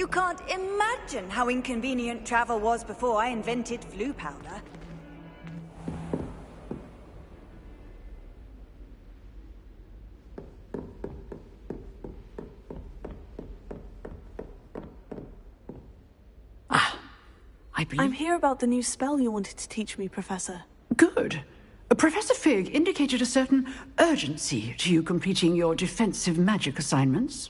You can't imagine how inconvenient travel was before I invented flu powder. I'm here about the new spell you wanted to teach me, Professor. Good. Professor Fig indicated a certain urgency to you completing your defensive magic assignments.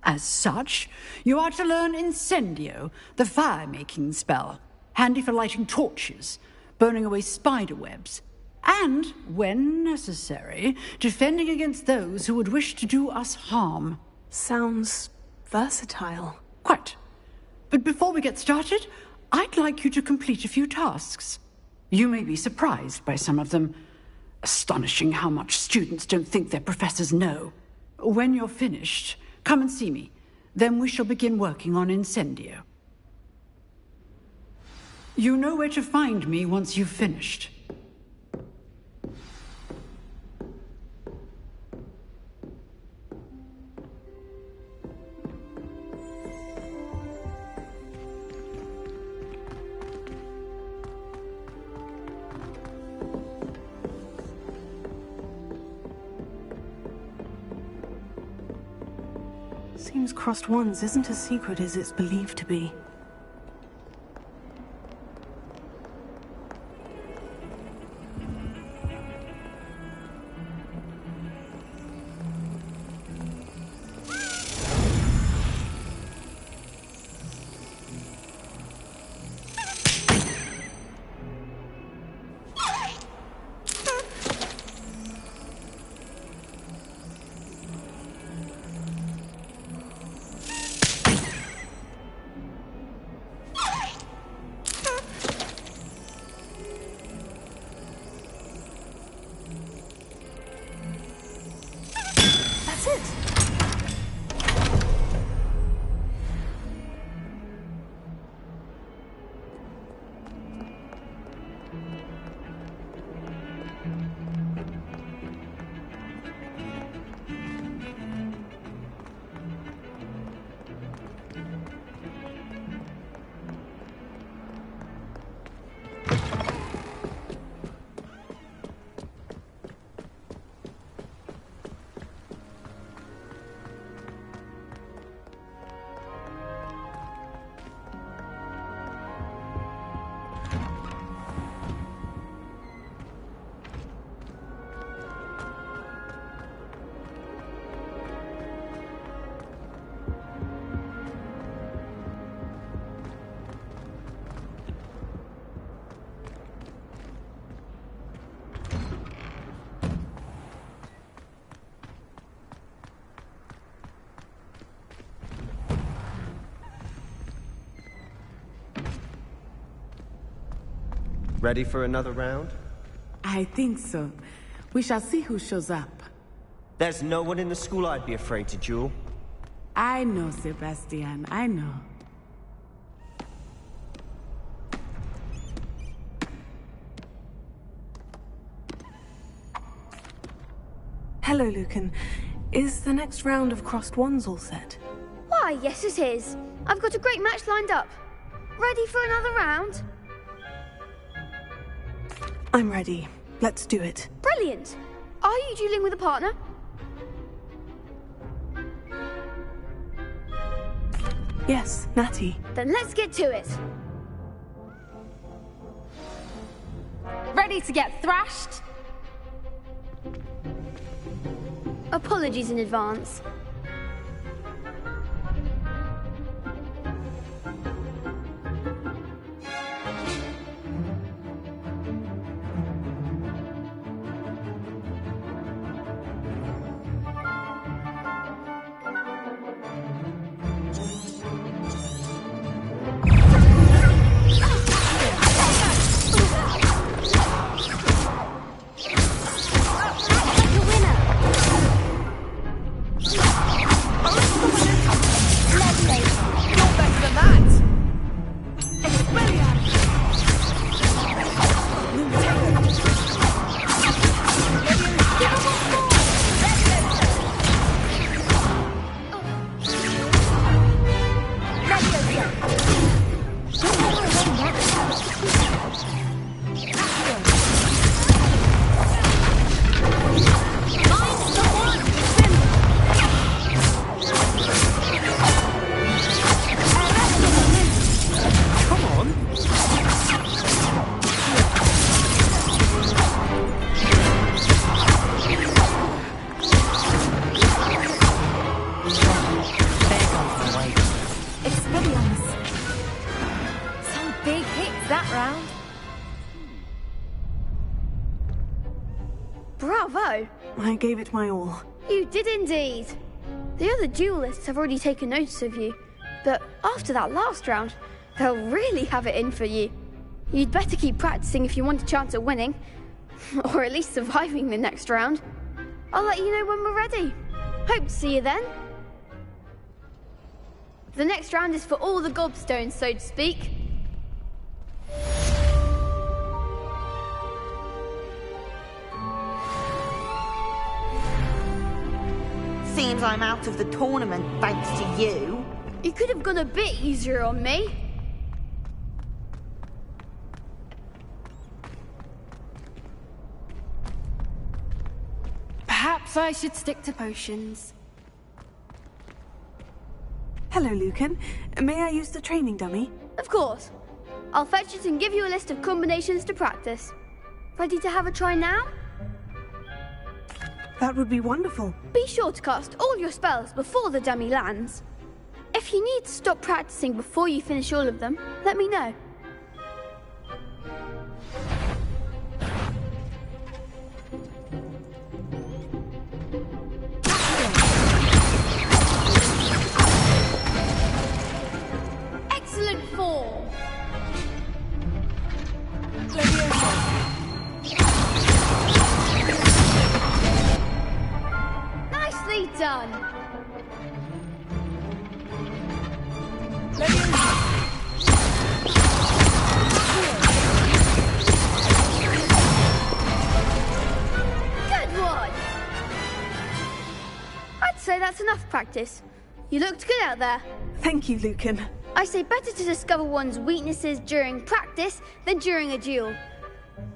As such, you are to learn Incendio, the fire-making spell, handy for lighting torches, burning away spider webs, and, when necessary, defending against those who would wish to do us harm. Sounds versatile. Quite. But before we get started, I'd like you to complete a few tasks. You may be surprised by some of them. Astonishing how much students don't think their professors know. When you're finished, come and see me. Then we shall begin working on Incendio. You know where to find me once you've finished. Seems Crossed Wands isn't as secret as it's believed to be. Ready for another round? I think so. We shall see who shows up. There's no one in the school I'd be afraid to duel. I know, Sebastian, I know. Hello, Lucan. Is the next round of Crossed Wands all set? Why, yes it is. I've got a great match lined up. Ready for another round? I'm ready. Let's do it. Brilliant. Are you dueling with a partner? Yes, Natty. Then let's get to it. Ready to get thrashed? Apologies in advance. Like a winner. round? Bravo! I gave it my all. You did indeed. The other duelists have already taken notice of you, but after that last round, they'll really have it in for you. You'd better keep practicing if you want a chance at winning, or at least surviving the next round. I'll let you know when we're ready. Hope to see you then. The next round is for all the gobstones, so to speak. Seems I'm out of the tournament thanks to you. You could have gone a bit easier on me. Perhaps I should stick to potions. Hello, Lucan. May I use the training dummy? Of course. I'll fetch it and give you a list of combinations to practice. Ready to have a try now? That would be wonderful. Be sure to cast all your spells before the dummy lands. If you need to stop practicing before you finish all of them, let me know. Excellent form! Nicely done! Good one! I'd say that's enough practice. You looked good out there. Thank you, Lucan. I say better to discover one's weaknesses during practice than during a duel.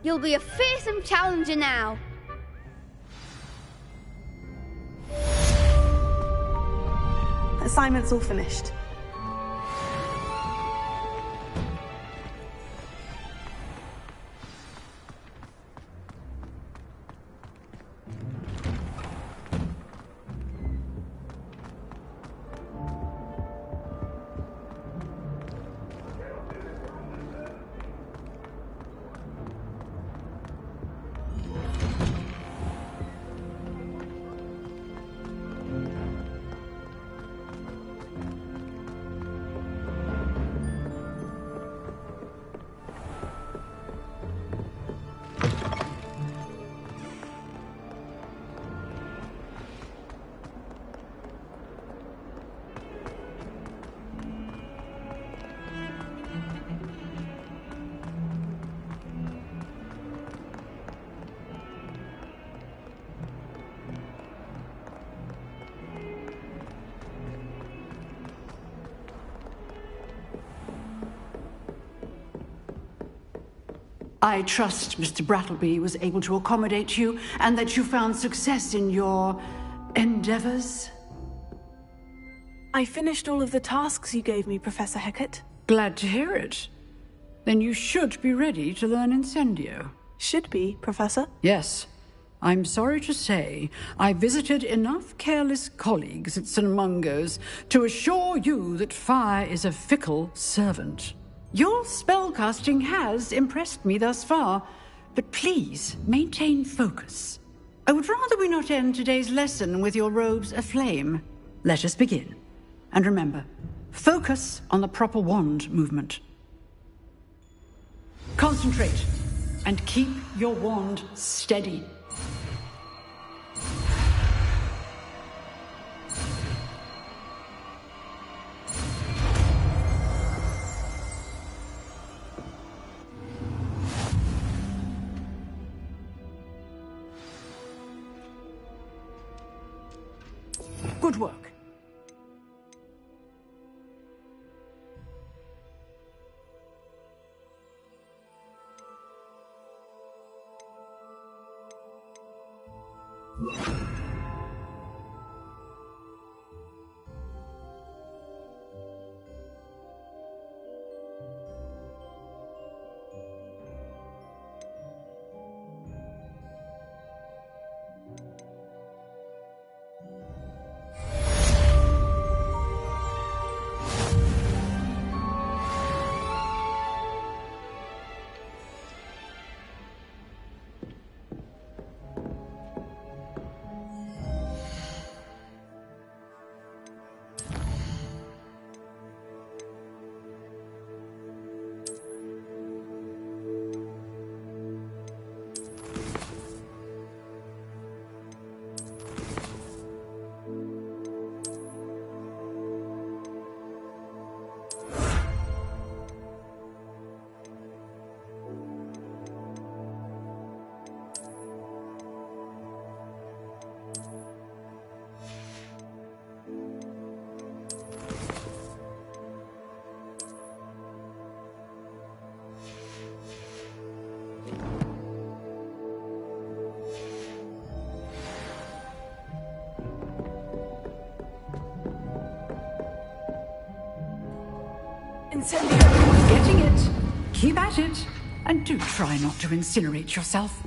You'll be a fearsome challenger now. Assignment's all finished. I trust Mr. Brattleby was able to accommodate you and that you found success in your endeavors. I finished all of the tasks you gave me, Professor Hecat. Glad to hear it. Then you should be ready to learn Incendio. Should be, Professor. Yes. I'm sorry to say, I visited enough careless colleagues at St. Mungo's to assure you that fire is a fickle servant. Your spellcasting has impressed me thus far, but please maintain focus. I would rather we not end today's lesson with your robes aflame. Let us begin. And remember, focus on the proper wand movement. Concentrate and keep your wand steady. Good work. Incendio! Getting it. Keep at it. And do try not to incinerate yourself.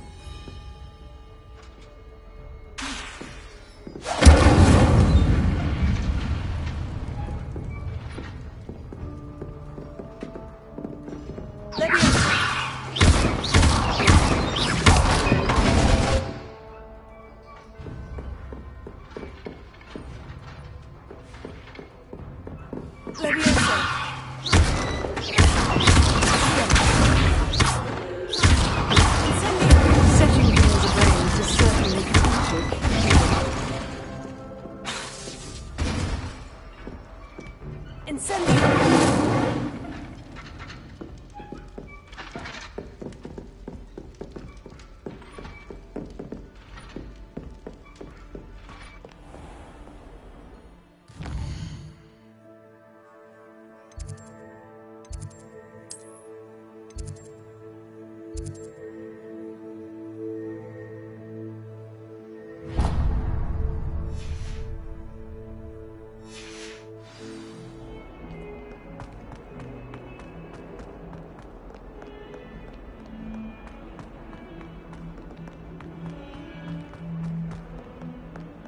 Setting things ablaze is certainly cathartic. Incendio!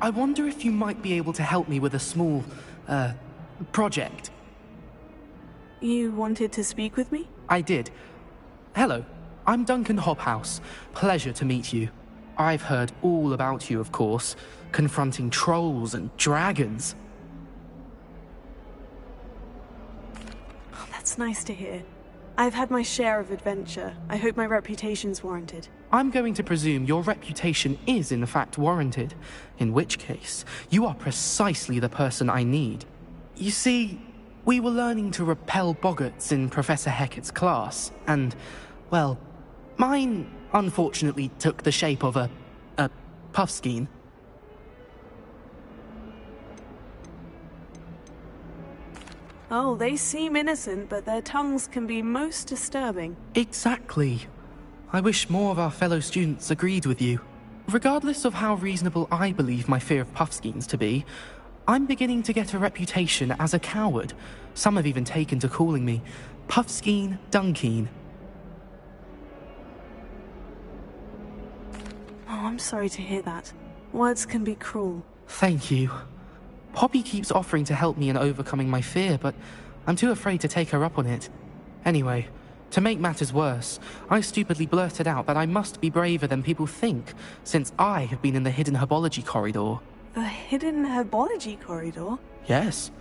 I wonder if you might be able to help me with a small, project. You wanted to speak with me? I did. Hello, I'm Duncan Hobhouse. Pleasure to meet you. I've heard all about you, of course, confronting trolls and dragons. Oh, that's nice to hear. I've had my share of adventure. I hope my reputation's warranted. I'm going to presume your reputation is in fact warranted, in which case, you are precisely the person I need. You see, we were learning to repel boggarts in Professor Hecat's class, and, well, mine unfortunately took the shape of a puffskein. Oh, they seem innocent, but their tongues can be most disturbing. Exactly. I wish more of our fellow students agreed with you. Regardless of how reasonable I believe my fear of puffskeins to be, I'm beginning to get a reputation as a coward. Some have even taken to calling me Puffskeen Dunkeen. Oh, I'm sorry to hear that. Words can be cruel. Thank you. Poppy keeps offering to help me in overcoming my fear, but I'm too afraid to take her up on it. Anyway, to make matters worse, I stupidly blurted out that I must be braver than people think, since I have been in the hidden herbology corridor. The hidden herbology corridor? Yes.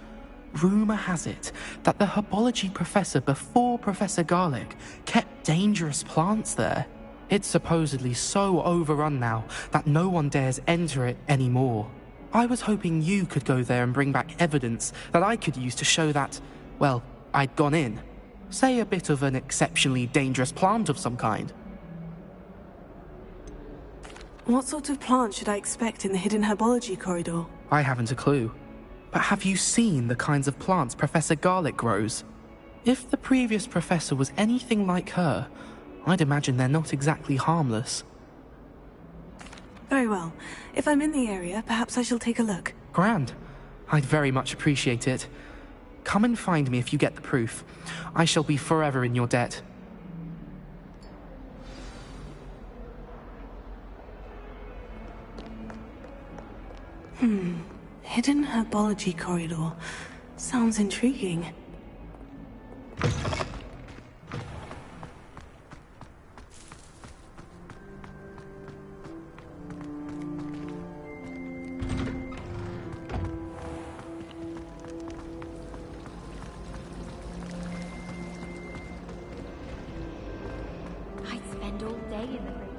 Rumour has it that the herbology professor before Professor Garlic kept dangerous plants there. It's supposedly so overrun now that no one dares enter it anymore. I was hoping you could go there and bring back evidence that I could use to show that, well, I'd gone in. Say a bit of an exceptionally dangerous plant of some kind. What sort of plant should I expect in the hidden herbology corridor? I haven't a clue. But have you seen the kinds of plants Professor Garlic grows? If the previous professor was anything like her, I'd imagine they're not exactly harmless. Very well. If I'm in the area, perhaps I shall take a look. Grand. I'd very much appreciate it. Come and find me if you get the proof. I shall be forever in your debt. Hidden herbology corridor. Sounds intriguing. I spend all day in the great.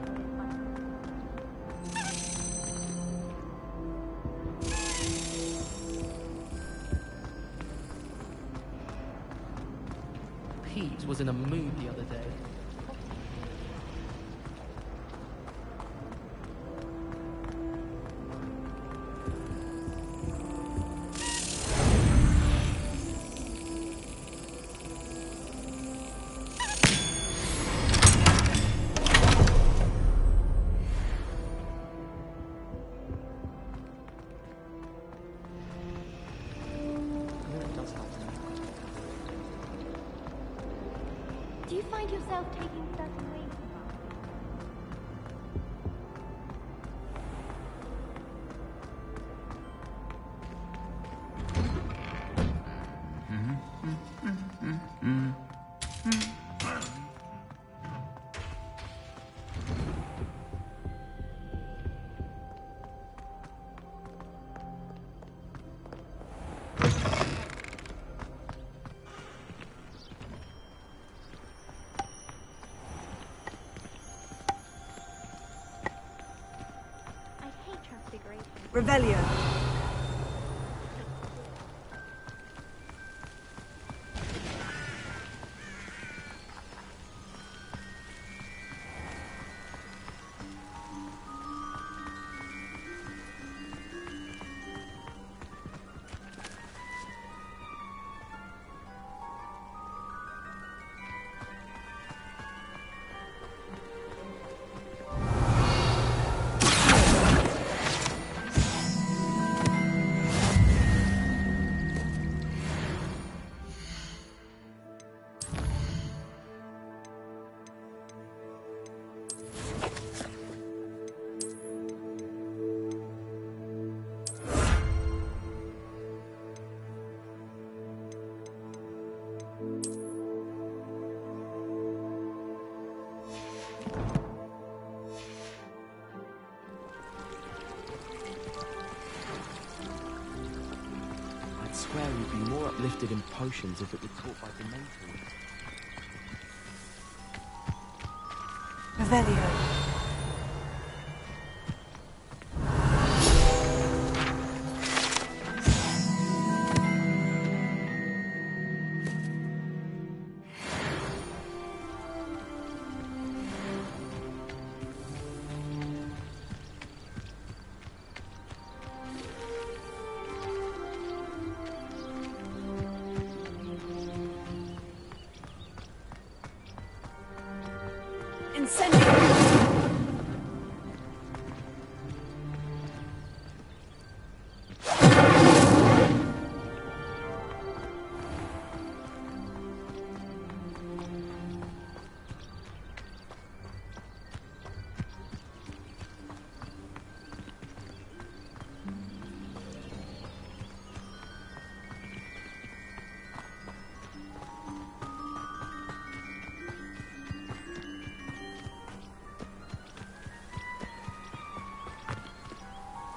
Pete was in a mood the other day. Revelio. I'd swear we'd be more uplifted in potions if it were taught by Dementors. Revelio.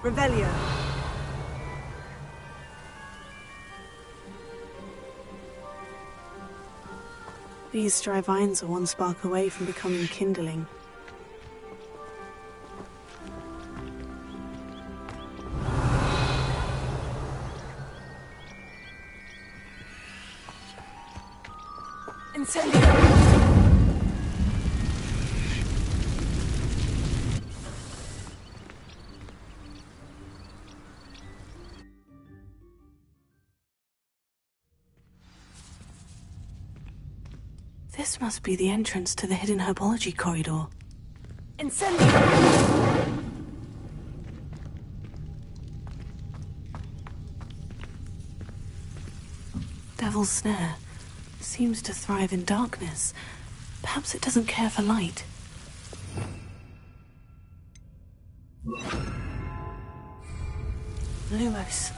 Revelio. These dry vines are one spark away from becoming kindling. Incendio! This must be the entrance to the hidden herbology corridor. Incendio! Devil's Snare seems to thrive in darkness. Perhaps it doesn't care for light. Lumos.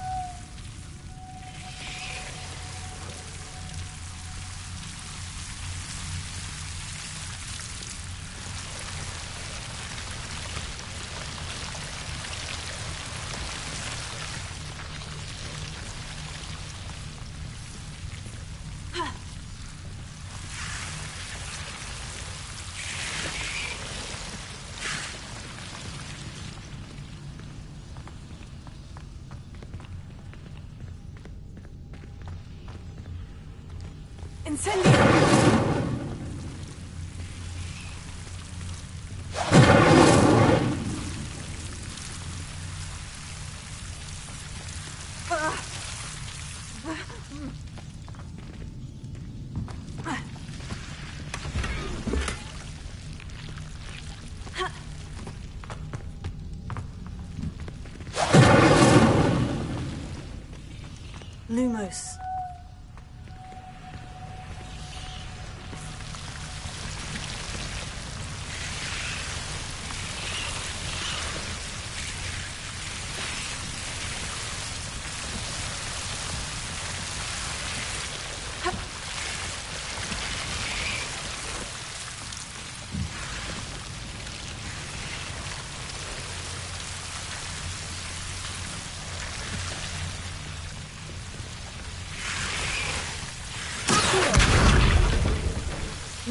Lumos.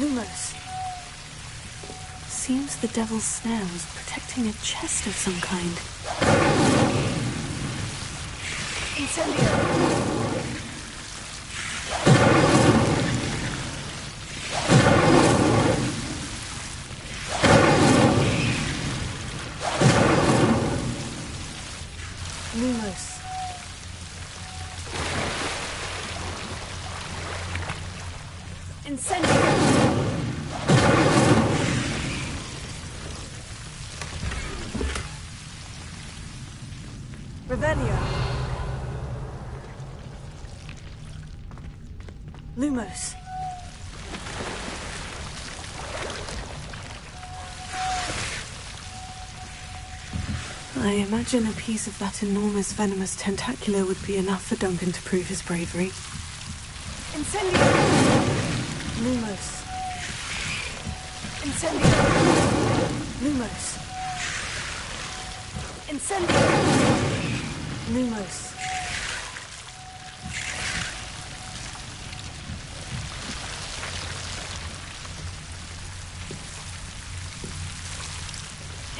Lumos. Seems the Devil's Snare was protecting a chest of some kind. Incendio! Lumos. Incendio! Revelio! Lumos. I imagine a piece of that enormous venomous tentacular would be enough for Duncan to prove his bravery. Incendio! Lumos. Incendio! Lumos. Incendio! Lumos.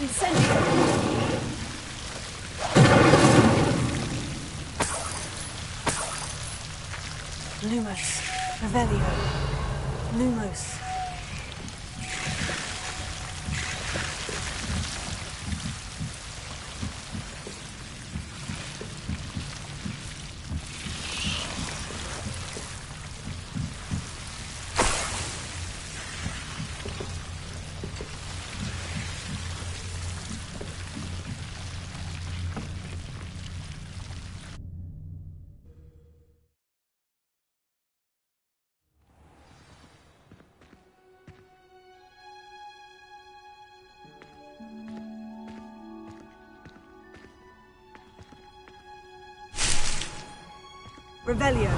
Incendio! Lumos. Revelio. Lumos. Revelio!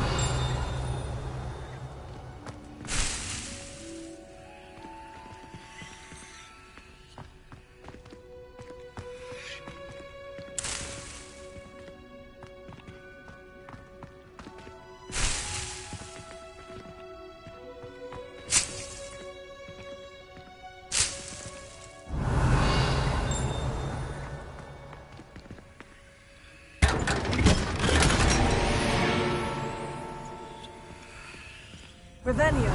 Revelio!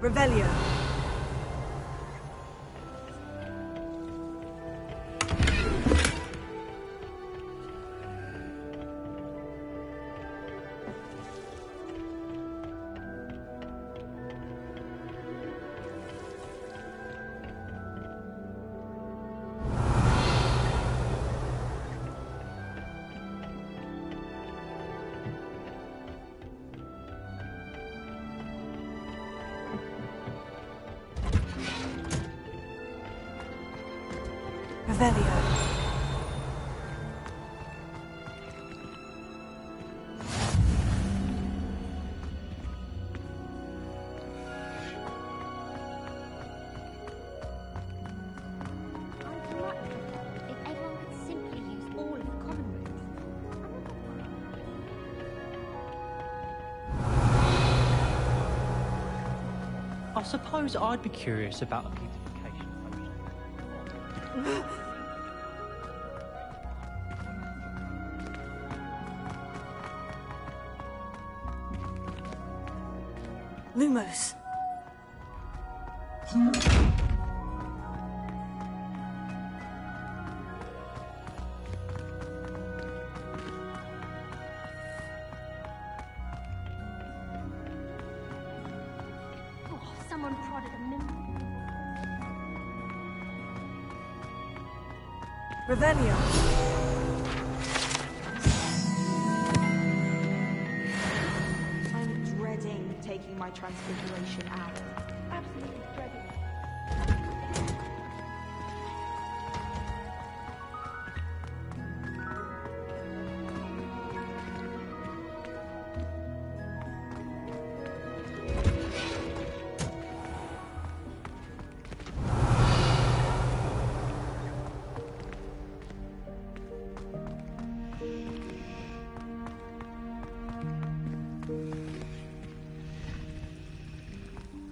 Revelio! Revelio! I'd love it if everyone could simply use all of the common rooms. I suppose I'd be curious about a beautification potion. Lumos. Revelio. I'm dreading taking my transfiguration out. Absolutely dreading.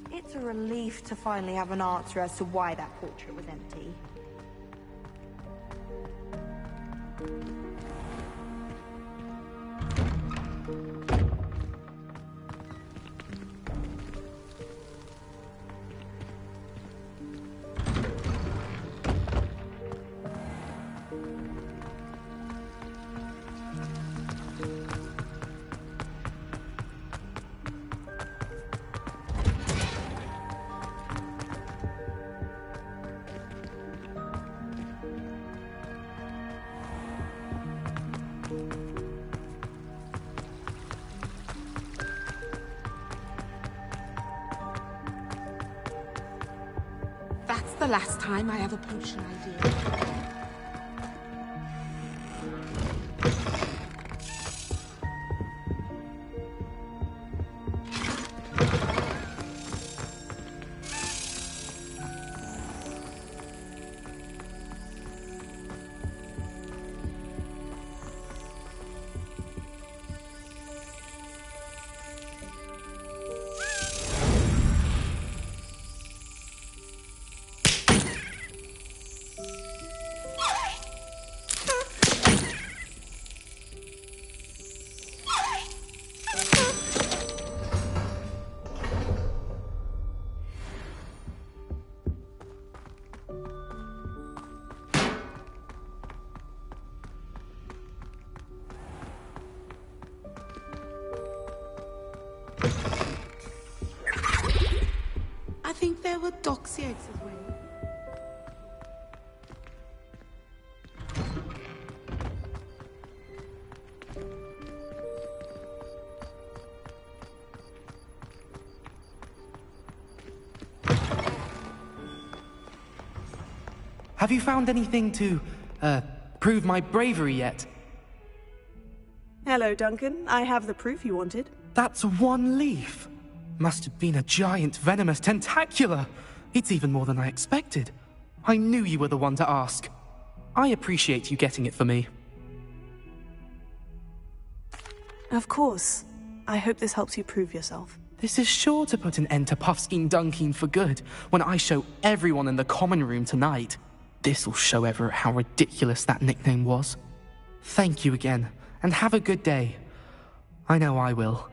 It's a relief to finally have an answer as to why that portrait was empty. That's the last time I have a potion idea. I think there were doxy eggs as well. Have you found anything to, prove my bravery yet? Hello, Duncan. I have the proof you wanted. That's one leaf. Must have been a giant venomous tentacula. It's even more than I expected. I knew you were the one to ask. I appreciate you getting it for me. Of course. I hope this helps you prove yourself. This is sure to put an end to Puffskein Dunkeen for good when I show everyone in the common room tonight. This'll show Everett how ridiculous that nickname was. Thank you again, and have a good day. I know I will.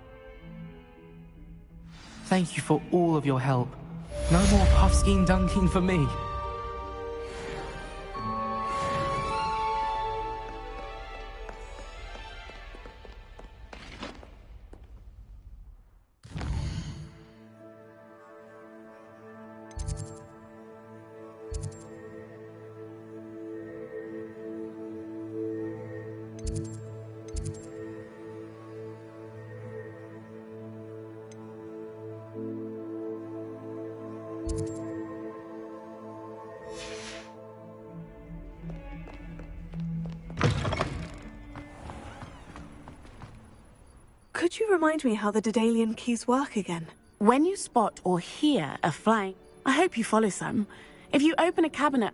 Thank you for all of your help. No more Puffskein Dunkeen for me. Could you remind me how the Daedalian keys work again? When you spot or hear a flying, I hope you follow some. If you open a cabinet,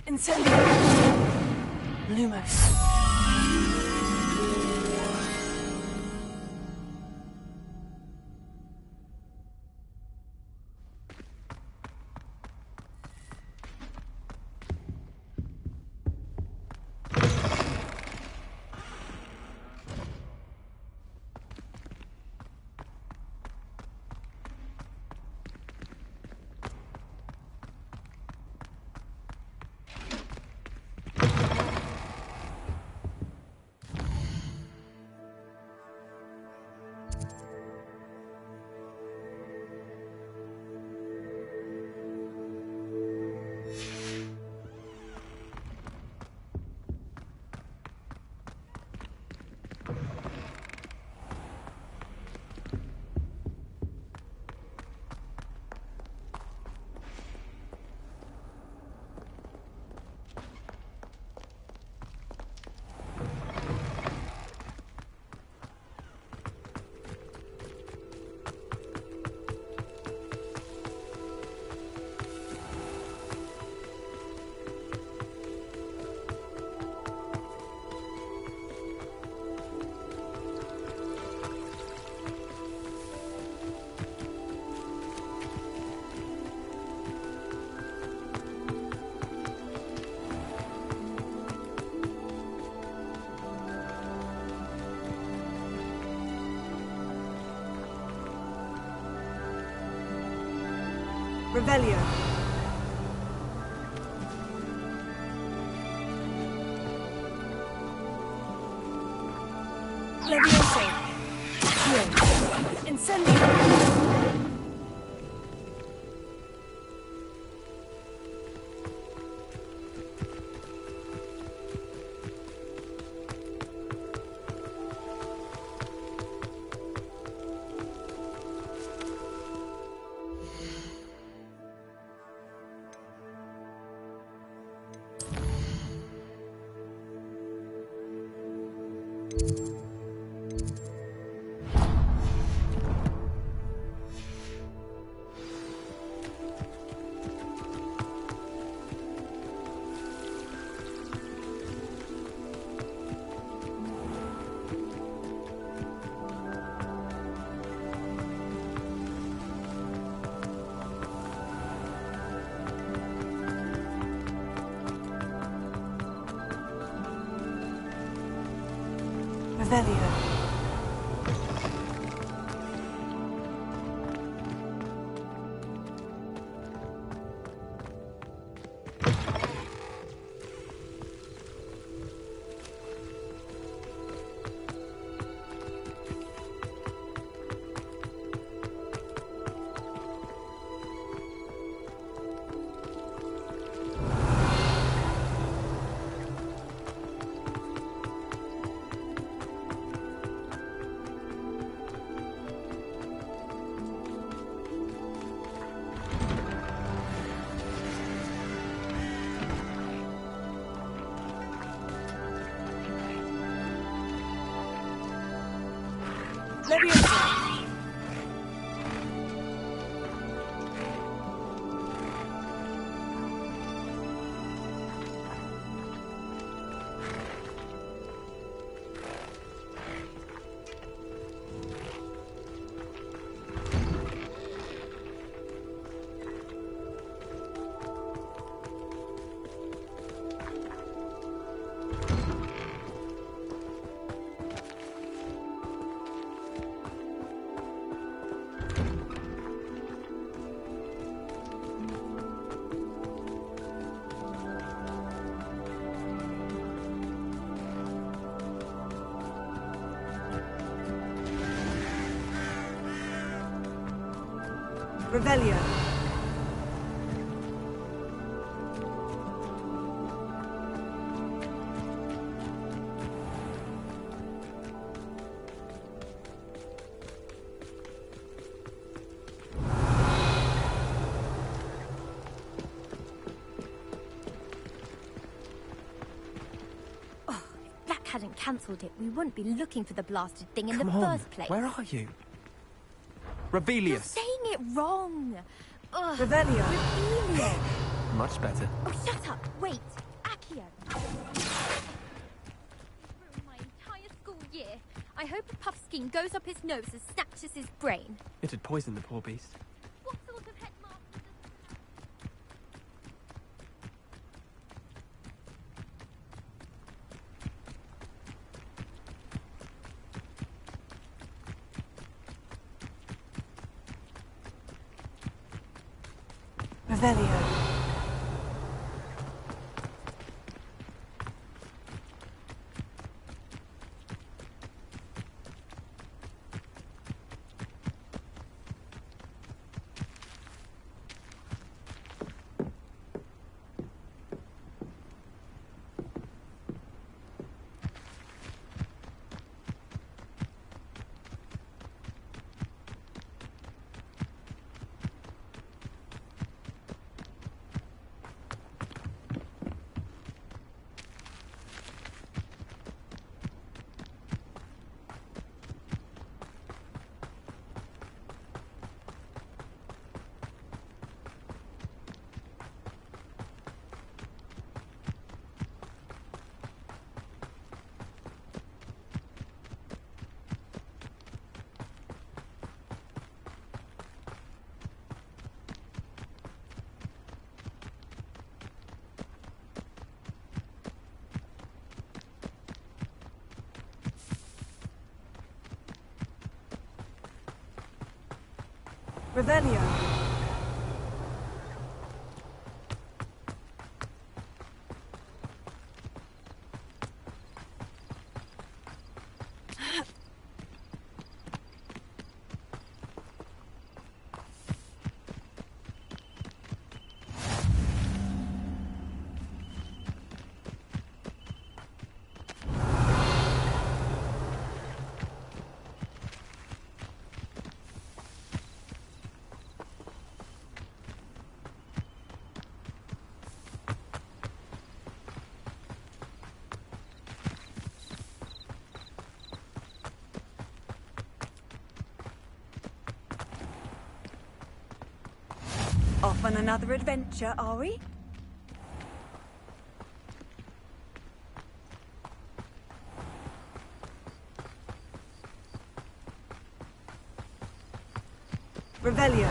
Incendio! Lumos. Revelio. Levioso. Shield. Incendio. Revelio. Levioso. Revelio. hadn't cancelled it, we wouldn't be looking for the blasted thing in Come the on, first place. where are you? You're Revelius! saying it wrong! Ugh. Revelio. Revelio. Much better. Oh, shut up! Wait! Accio! Ruined my entire school year. I hope a puff scheme goes up his nose and snatches his brain. It had poisoned the poor beast. What sort of headmaster Revelio. Revelio. Off on another adventure, are we? Revelio.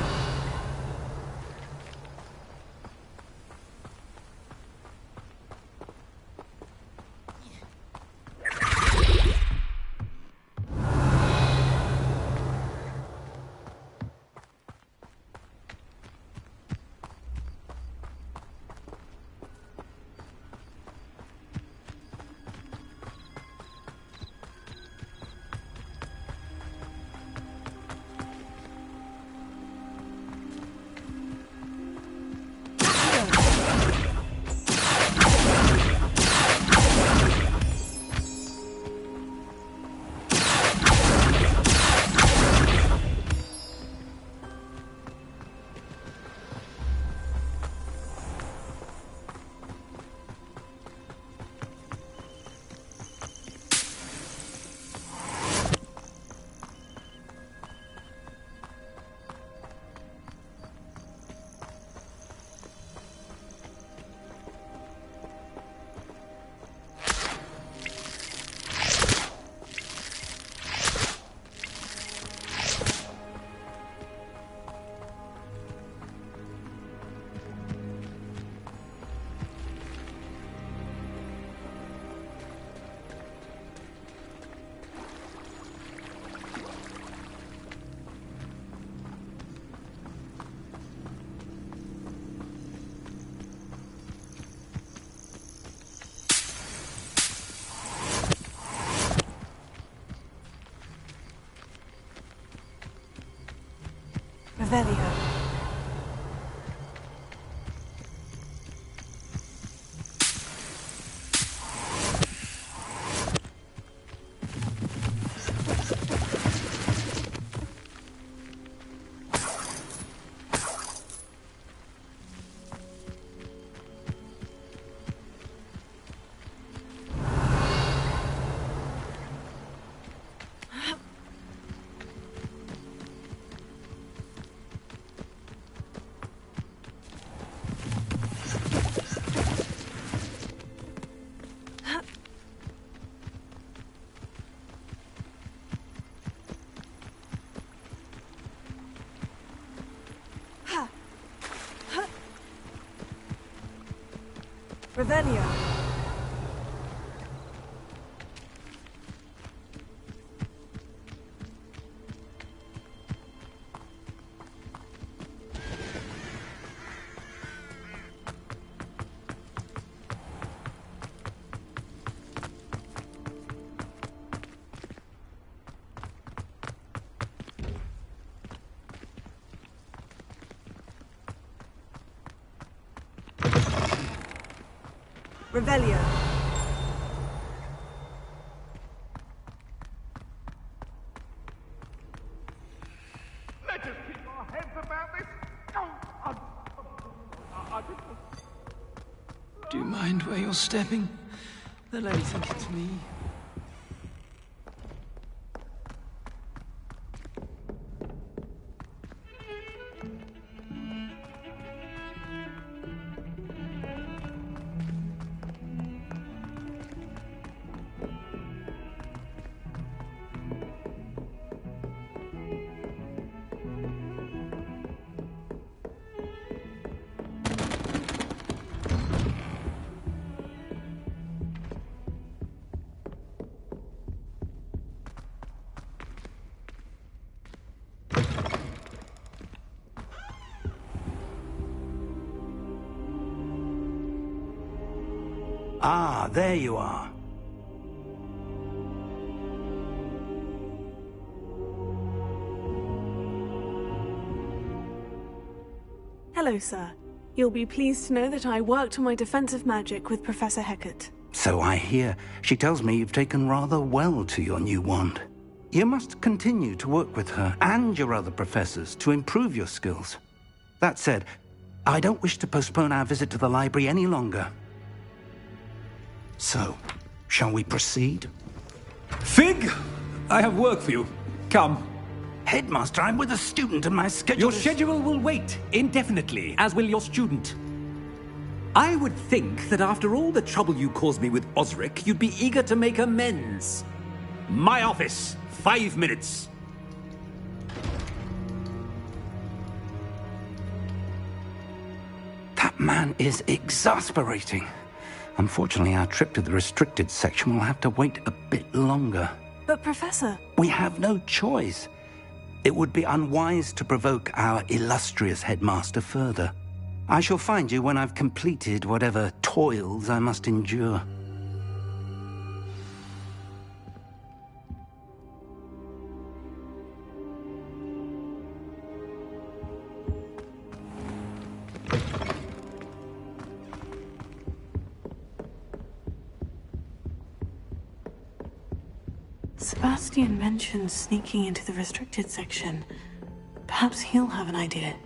Revelio. Revelio. Revelio. Let us keep our heads about this. Do you mind where you're stepping? The lady think it's me. Ah, there you are. Hello, sir. You'll be pleased to know that I worked on my defensive magic with Professor Hecat. So I hear. She tells me you've taken rather well to your new wand. You must continue to work with her and your other professors to improve your skills. That said, I don't wish to postpone our visit to the library any longer. So, shall we proceed? Fig! I have work for you. Come. Headmaster, I'm with a student and my schedule Your schedule will wait indefinitely, as will your student. I would think that after all the trouble you caused me with Osric, you'd be eager to make amends. My office, 5 minutes. That man is exasperating. Unfortunately, our trip to the restricted section will have to wait a bit longer. But, Professor... We have no choice. It would be unwise to provoke our illustrious headmaster further. I shall find you when I've completed whatever toils I must endure. Sebastian mentioned sneaking into the restricted section. Perhaps he'll have an idea.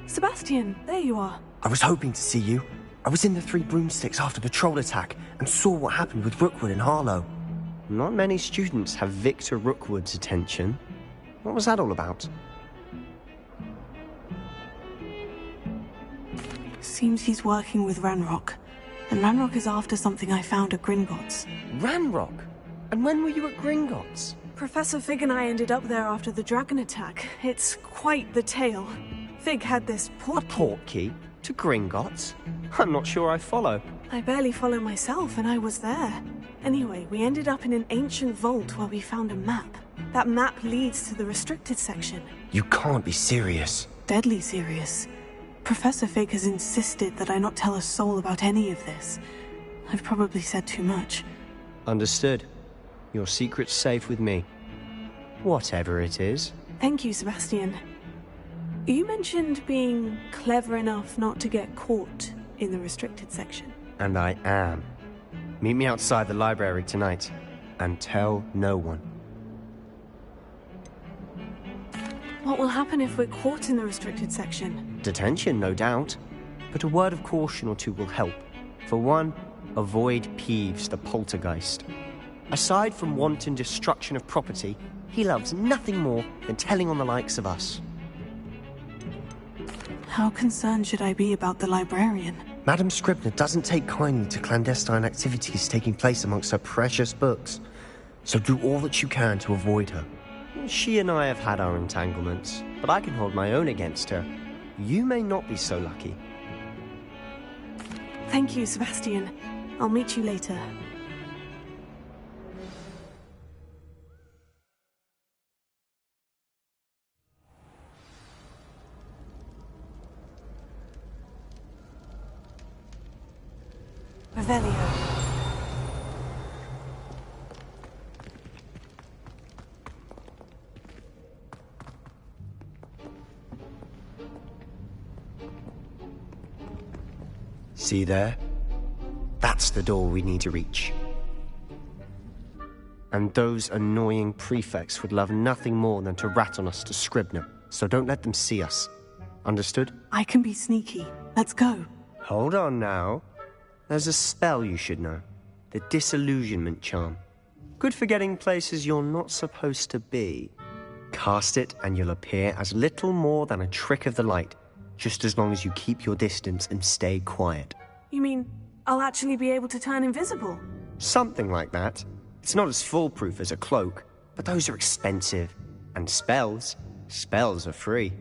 Sebastian, there you are. I was hoping to see you. I was in the Three Broomsticks after the troll attack and saw what happened with Rookwood and Harlow. Not many students have Victor Rookwood's attention. What was that all about? Seems he's working with Ranrock. And Ranrock is after something I found at Gringotts. Ranrock? And when were you at Gringotts? Professor Fig and I ended up there after the dragon attack. It's quite the tale. Fig had this portkey to Gringotts? I'm not sure I follow. I barely follow myself, and I was there. Anyway, we ended up in an ancient vault where we found a map. That map leads to the restricted section. You can't be serious. Deadly serious. Professor Fig has insisted that I not tell a soul about any of this. I've probably said too much. Understood. Your secret's safe with me. Whatever it is. Thank you, Sebastian. You mentioned being clever enough not to get caught in the restricted section. And I am. Meet me outside the library tonight, and tell no one. What will happen if we're caught in the restricted section? Detention, no doubt. But a word of caution or two will help. For one, avoid Peeves the poltergeist. Aside from wanton destruction of property, he loves nothing more than telling on the likes of us. How concerned should I be about the librarian? Madame Scribner doesn't take kindly to clandestine activities taking place amongst her precious books, so do all that you can to avoid her. She and I have had our entanglements, but I can hold my own against her. You may not be so lucky. Thank you, Sebastian. I'll meet you later. Revelio. See there? That's the door we need to reach. And those annoying prefects would love nothing more than to rat on us to Scribner, so don't let them see us. Understood? I can be sneaky. Let's go. Hold on now. There's a spell you should know. The Disillusionment Charm. Good for getting places you're not supposed to be. Cast it and you'll appear as little more than a trick of the light, just as long as you keep your distance and stay quiet. You mean I'll actually be able to turn invisible? Something like that. It's not as foolproof as a cloak, but those are expensive. And spells are free.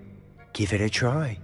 Give it a try.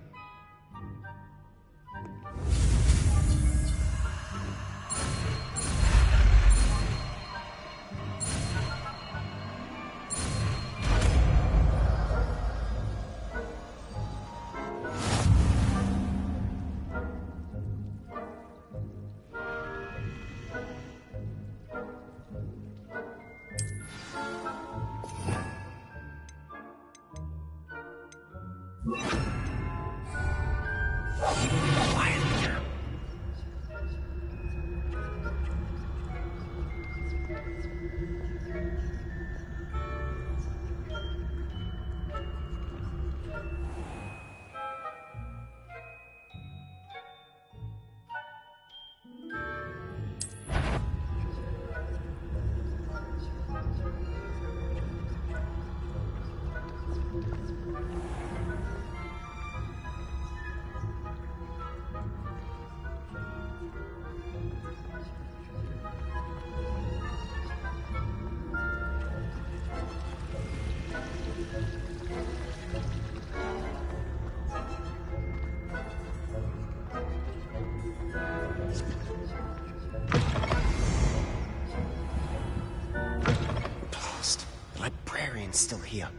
Still here.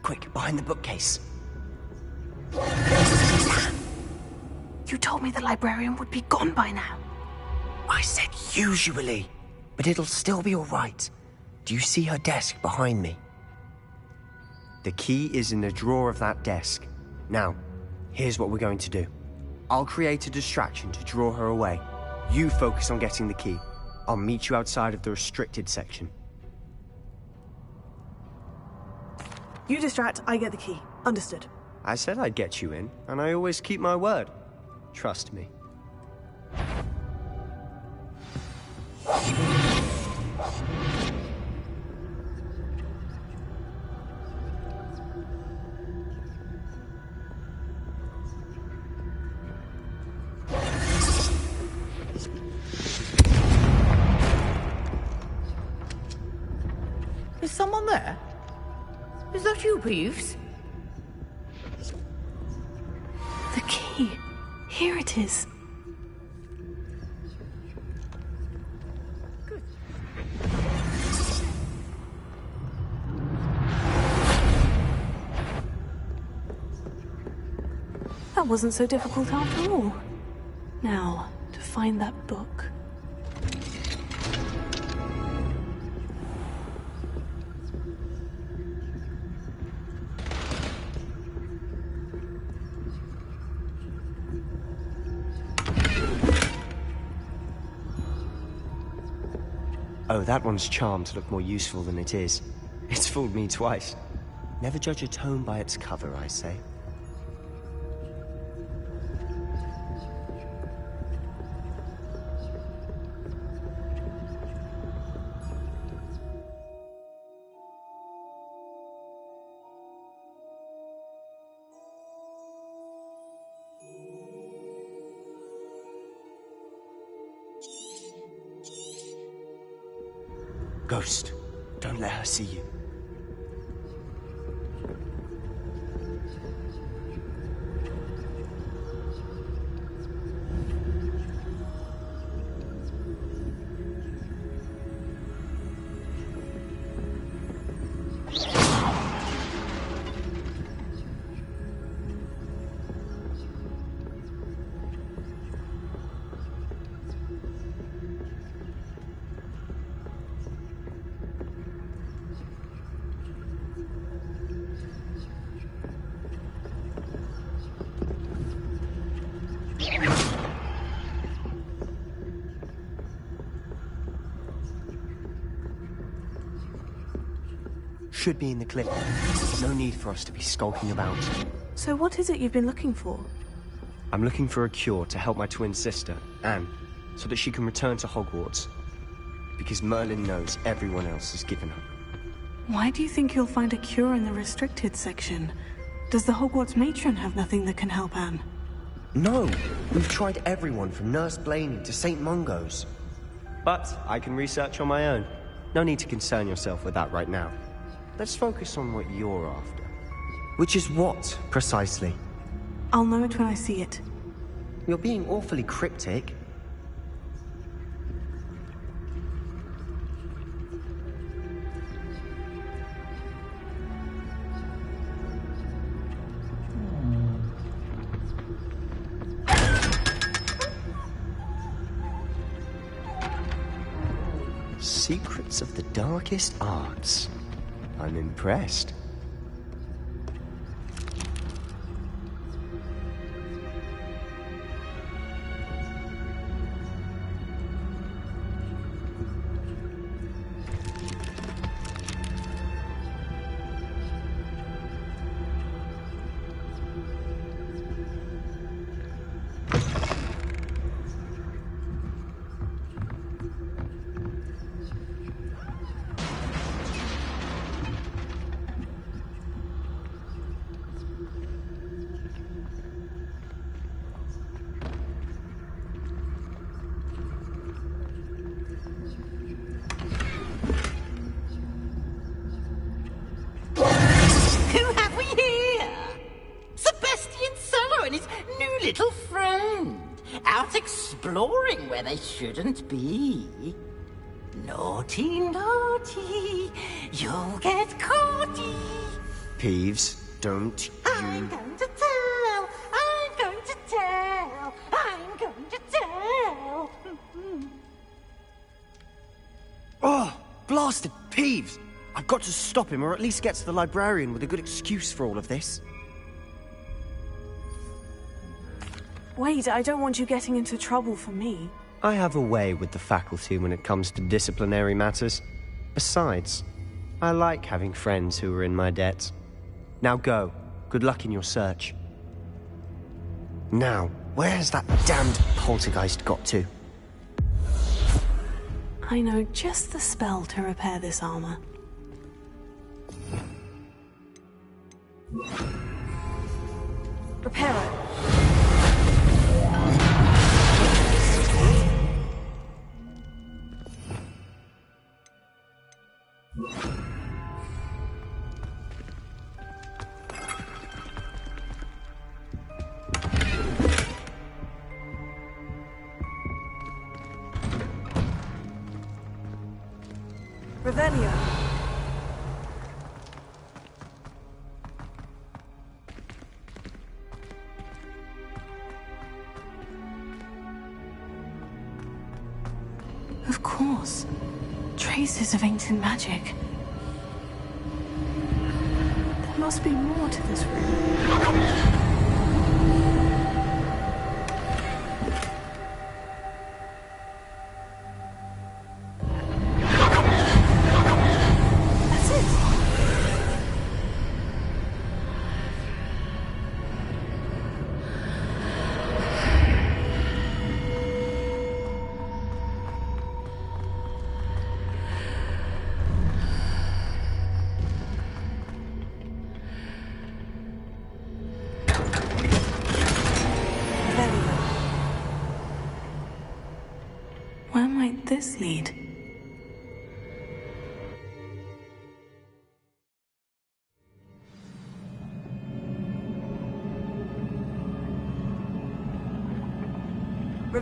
Quick, behind the bookcase. You told me the librarian would be gone by now. I said usually, but it'll still be all right. Do you see her desk behind me? The key is in the drawer of that desk. Now, here's what we're going to do. I'll create a distraction to draw her away. You focus on getting the key. I'll meet you outside of the restricted section. You distract, I get the key. Understood. I said I'd get you in, and I always keep my word. Trust me. Is someone there? Is that you, Peeves? The key. Here it is. Good. That wasn't so difficult after all. Now, to find that book. Oh, that one's charmed to look more useful than it is. It's fooled me twice. Never judge a tome by its cover, I say. Ghost, don't let her see you. Should be in the clip. No need for us to be skulking about. So what is it you've been looking for? I'm looking for a cure to help my twin sister, Anne, so that she can return to Hogwarts. Because Merlin knows everyone else has given up. Why do you think you'll find a cure in the restricted section? Does the Hogwarts matron have nothing that can help Anne? No! We've tried everyone from Nurse Blaney to St. Mungo's. But I can research on my own. No need to concern yourself with that right now. Let's focus on what you're after. Which is what, precisely? I'll know it when I see it. You're being awfully cryptic. Secrets of the darkest arts. I'm impressed. Little friend, out exploring where they shouldn't be. Naughty, naughty, you'll get caughty. Peeves, don't you... I'm going to tell, I'm going to tell, I'm going to tell. Oh, blasted Peeves! I've got to stop him, or at least get to the librarian with a good excuse for all of this. Wait, I don't want you getting into trouble for me. I have a way with the faculty when it comes to disciplinary matters. Besides, I like having friends who are in my debt. Now go. Good luck in your search. Now, where's that damned poltergeist got to? I know just the spell to repair this armor. Reparo. Revelio. Of course. Traces of ancient magic. There must be more to this room. Where might this lead?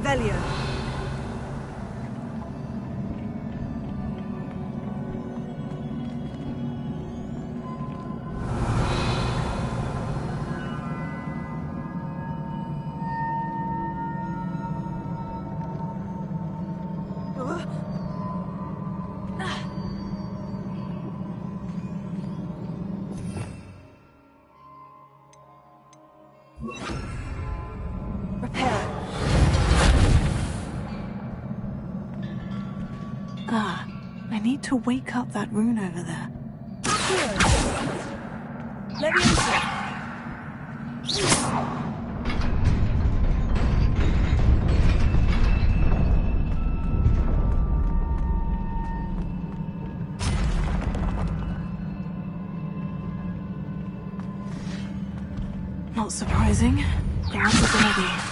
Revelio. I need to wake up that rune over there. Leviosa. Not surprising. The answer's ready.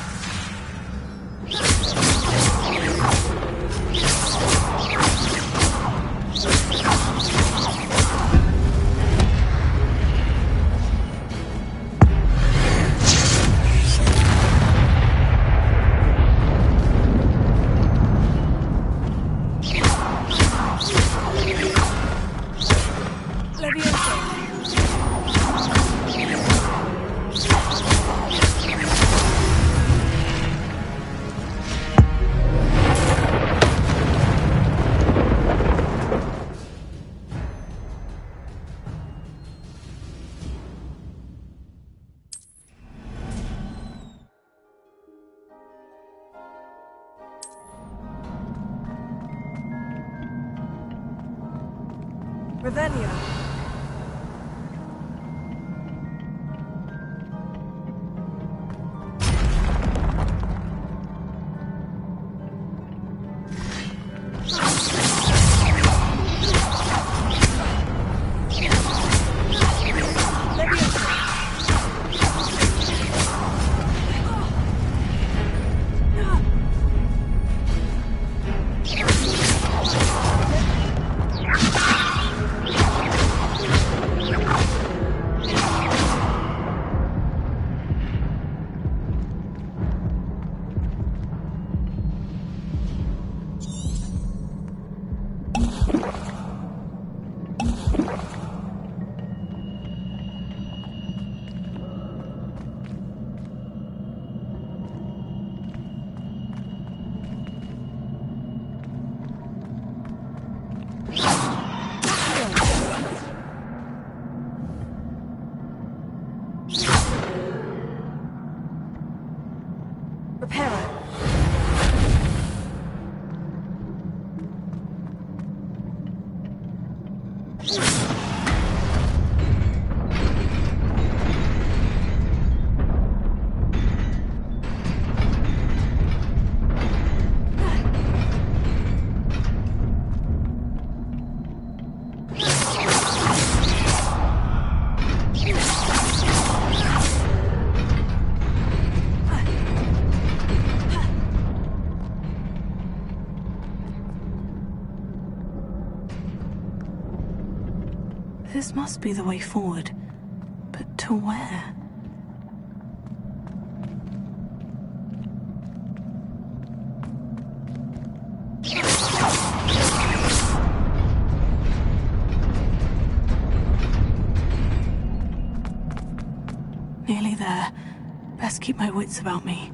Revelio. This must be the way forward. But to where? Nearly there. Best keep my wits about me.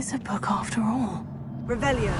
is a book after all. Revelio.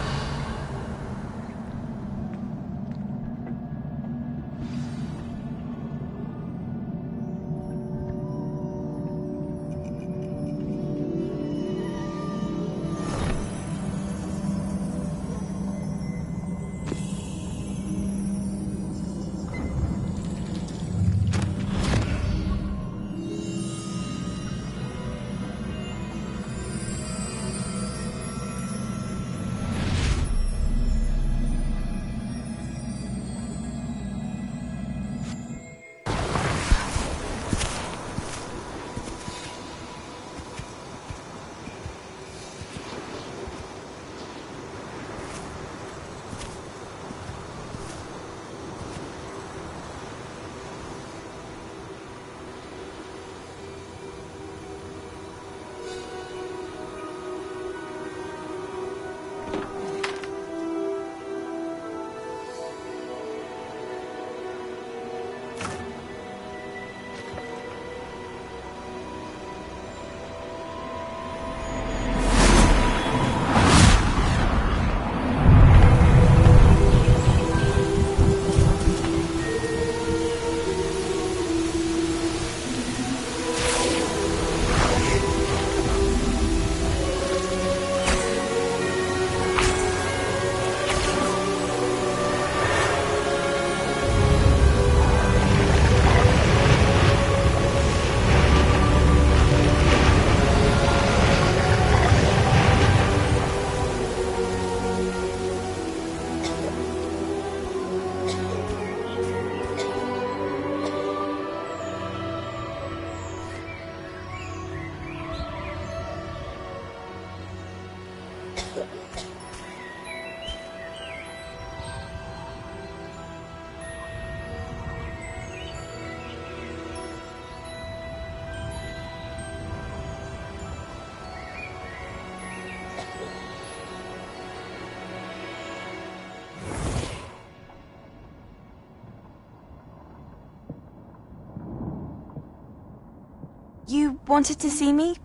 You wanted to see me?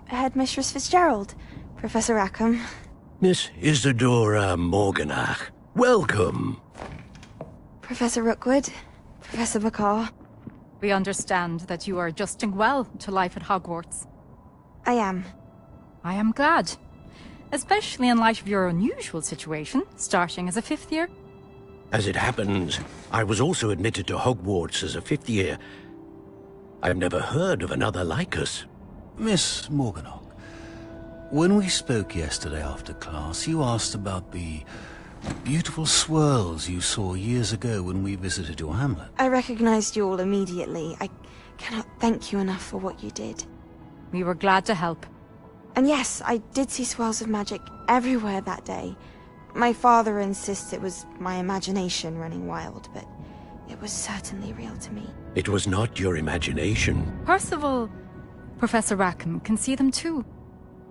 Headmistress Fitzgerald? Professor Rackham? Miss Isadora Morganach, welcome. Professor Rookwood? Professor Bakar? We understand that you are adjusting well to life at Hogwarts. I am. I am glad. Especially in light of your unusual situation, starting as a 5th year. As it happens, I was also admitted to Hogwarts as a 5th year. I've never heard of another like us. Miss Morganach, when we spoke yesterday after class, you asked about the beautiful swirls you saw years ago when we visited your hamlet. I recognized you all immediately. I cannot thank you enough for what you did. We were glad to help. And yes, I did see swirls of magic everywhere that day. My father insists it was my imagination running wild, but it was certainly real to me. It was not your imagination. Percival, Professor Rackham can see them too.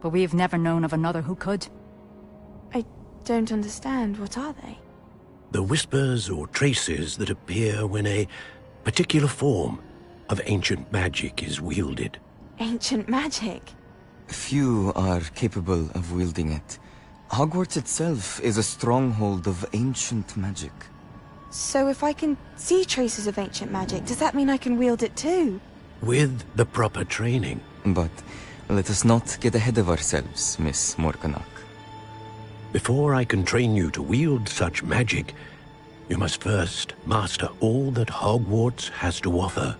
But we have never known of another who could. I don't understand. What are they? The whispers or traces that appear when a particular form of ancient magic is wielded. Ancient magic? Few are capable of wielding it. Hogwarts itself is a stronghold of ancient magic. So if I can see traces of ancient magic, does that mean I can wield it too? With the proper training. But let us not get ahead of ourselves, Miss Morganach. Before I can train you to wield such magic, you must first master all that Hogwarts has to offer.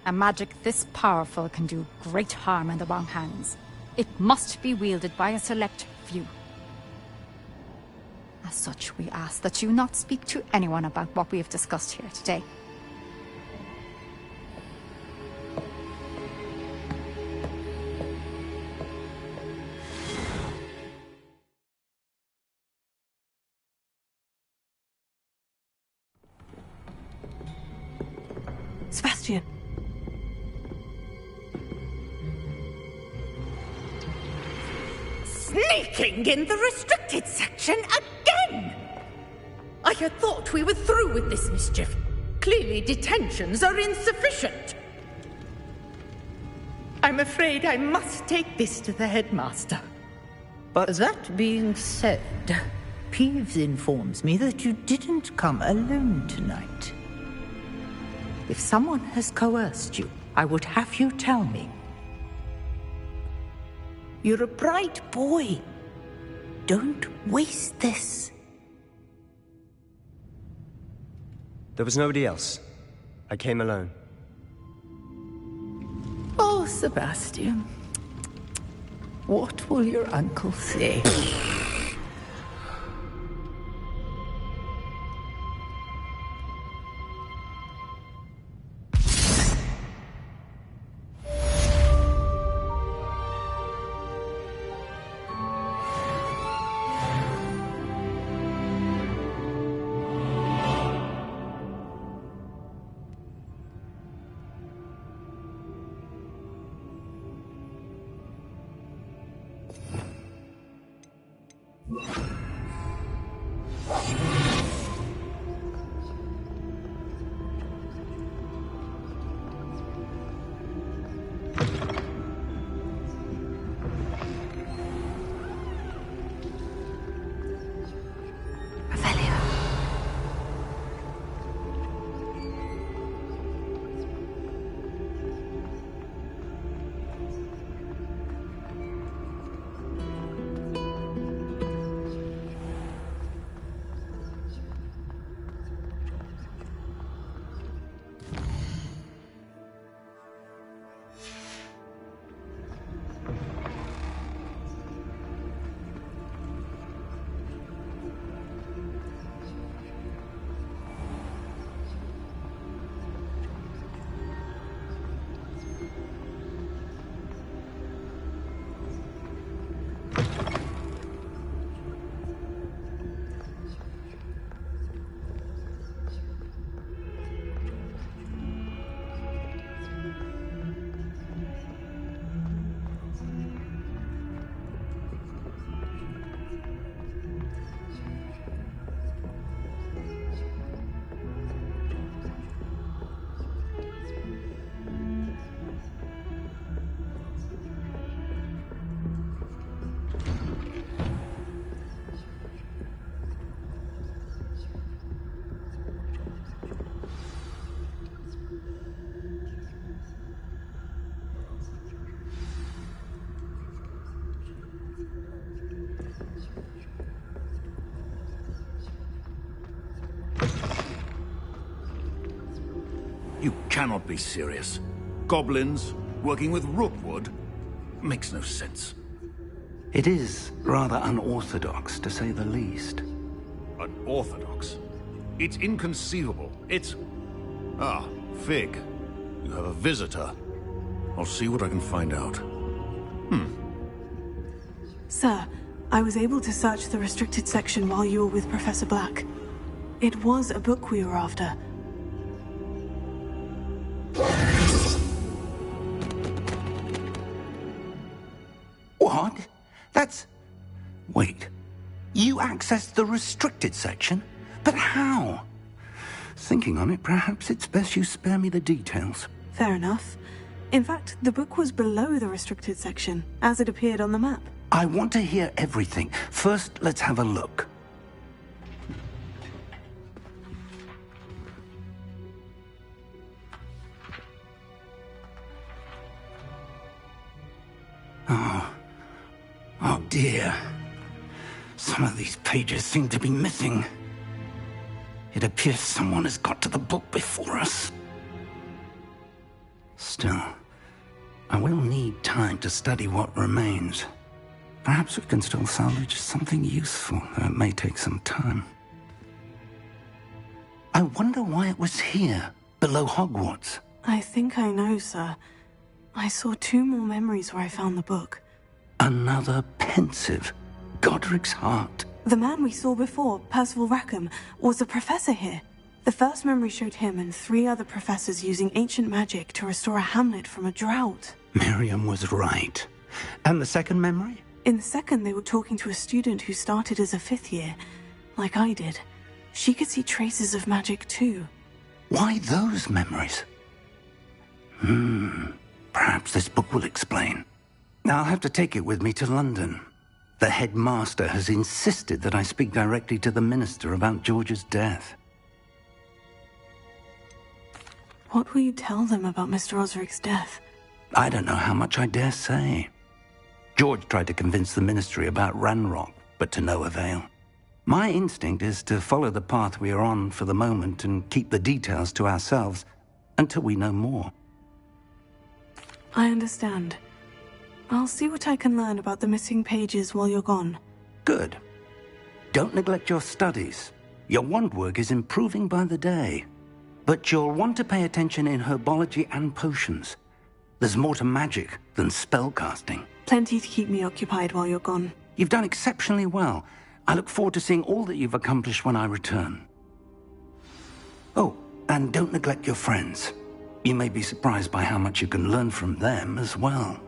A magic this powerful can do great harm in the wrong hands. It must be wielded by a select few. As such, we ask that you not speak to anyone about what we have discussed here today. Sebastian. Sneaking in the restricted section again! I had thought we were through with this mischief. Clearly detentions are insufficient. I'm afraid I must take this to the headmaster. But that being said, Peeves informs me that you didn't come alone tonight. If someone has coerced you, I would have you tell me. You're a bright boy. Don't waste this. there was nobody else. I came alone. Oh, Sebastian. What will your uncle say? You cannot be serious. Goblins working with Rookwood makes no sense. It is rather unorthodox, to say the least. Unorthodox? It's inconceivable. It's... Ah, Fig. You have a visitor. I'll see what I can find out. Sir, I was able to search the restricted section while you were with Professor Black. It was a book we were after. What? That's... Wait. You accessed the restricted section? But how? Thinking on it, perhaps it's best you spare me the details. Fair enough. In fact, the book was below the restricted section, as it appeared on the map. I want to hear everything. First, let's have a look. Oh dear. Some of these pages seem to be missing. It appears someone has got to the book before us. Still, I will need time to study what remains. Perhaps we can still salvage something useful, though it may take some time. I wonder why it was here, below Hogwarts. I think I know, sir. I saw 2 more memories where I found the book. Another pensive. Godric's heart. The man we saw before, Percival Rackham, was a professor here. The first memory showed him and 3 other professors using ancient magic to restore a hamlet from a drought. Miriam was right. And the second memory? In the second, they were talking to a student who started as a 5th year, like I did. She could see traces of magic too. Why those memories? Perhaps this book will explain. Now I'll have to take it with me to London. The headmaster has insisted that I speak directly to the minister about George's death. What will you tell them about Mr. Osric's death? I don't know how much I dare say. George tried to convince the ministry about Ranrock, but to no avail. My instinct is to follow the path we are on for the moment and keep the details to ourselves until we know more. I understand. I'll see what I can learn about the missing pages while you're gone. Good. Don't neglect your studies. Your wand work is improving by the day. But you'll want to pay attention in herbology and potions. There's more to magic than spellcasting. Plenty to keep me occupied while you're gone. You've done exceptionally well. I look forward to seeing all that you've accomplished when I return. Oh, and don't neglect your friends. You may be surprised by how much you can learn from them as well.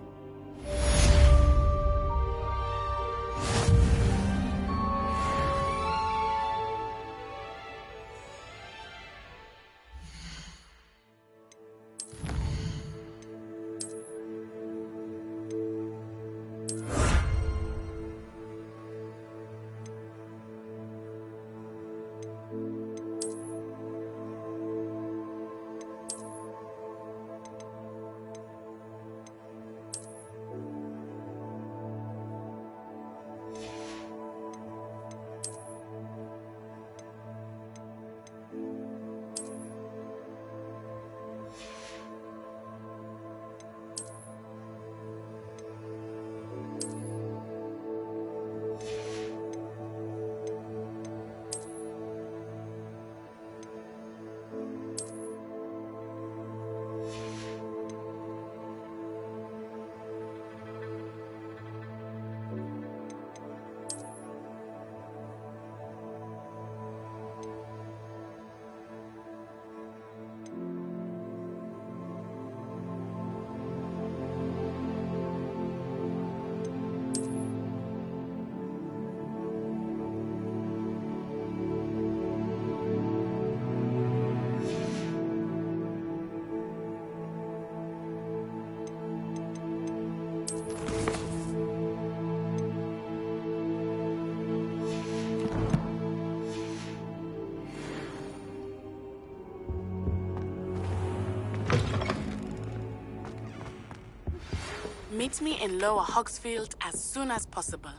Meet me in Lower Hogsfield as soon as possible.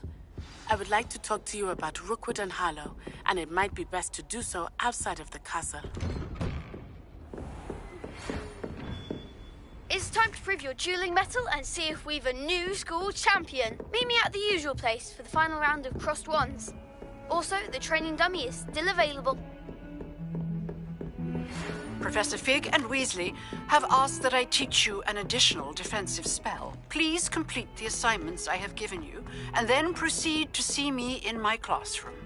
I would like to talk to you about Rookwood and Harlow, and it might be best to do so outside of the castle. It's time to prove your dueling mettle and see if we've a new school champion. Meet me at the usual place for the final round of crossed wands. Also, the training dummy is still available. Professor Fig and Weasley have asked that I teach you an additional defensive spell. Please complete the assignments I have given you, and then proceed to see me in my classroom.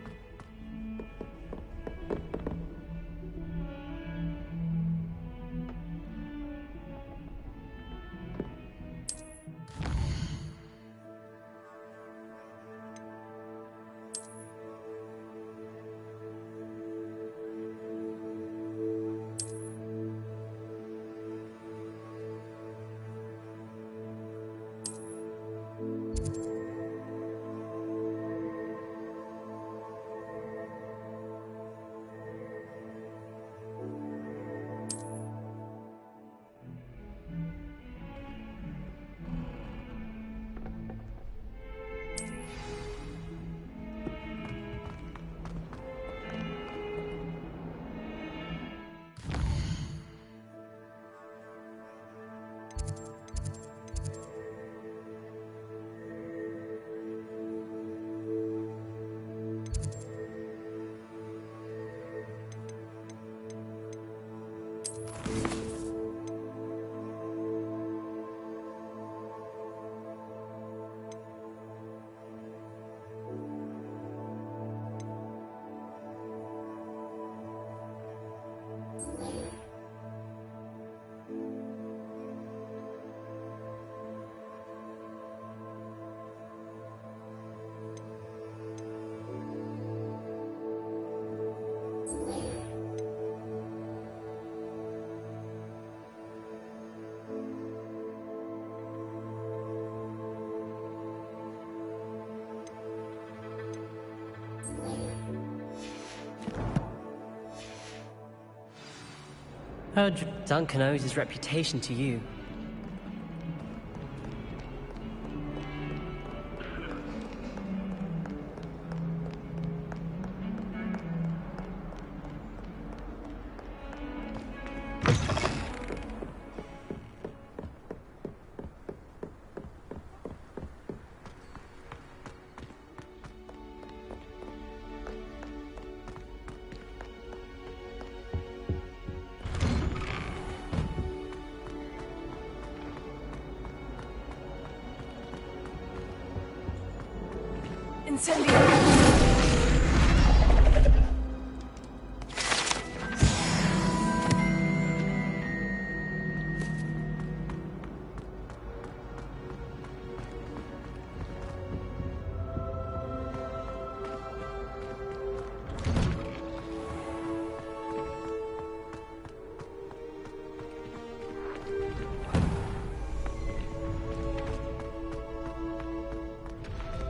Duncan owes his reputation to you.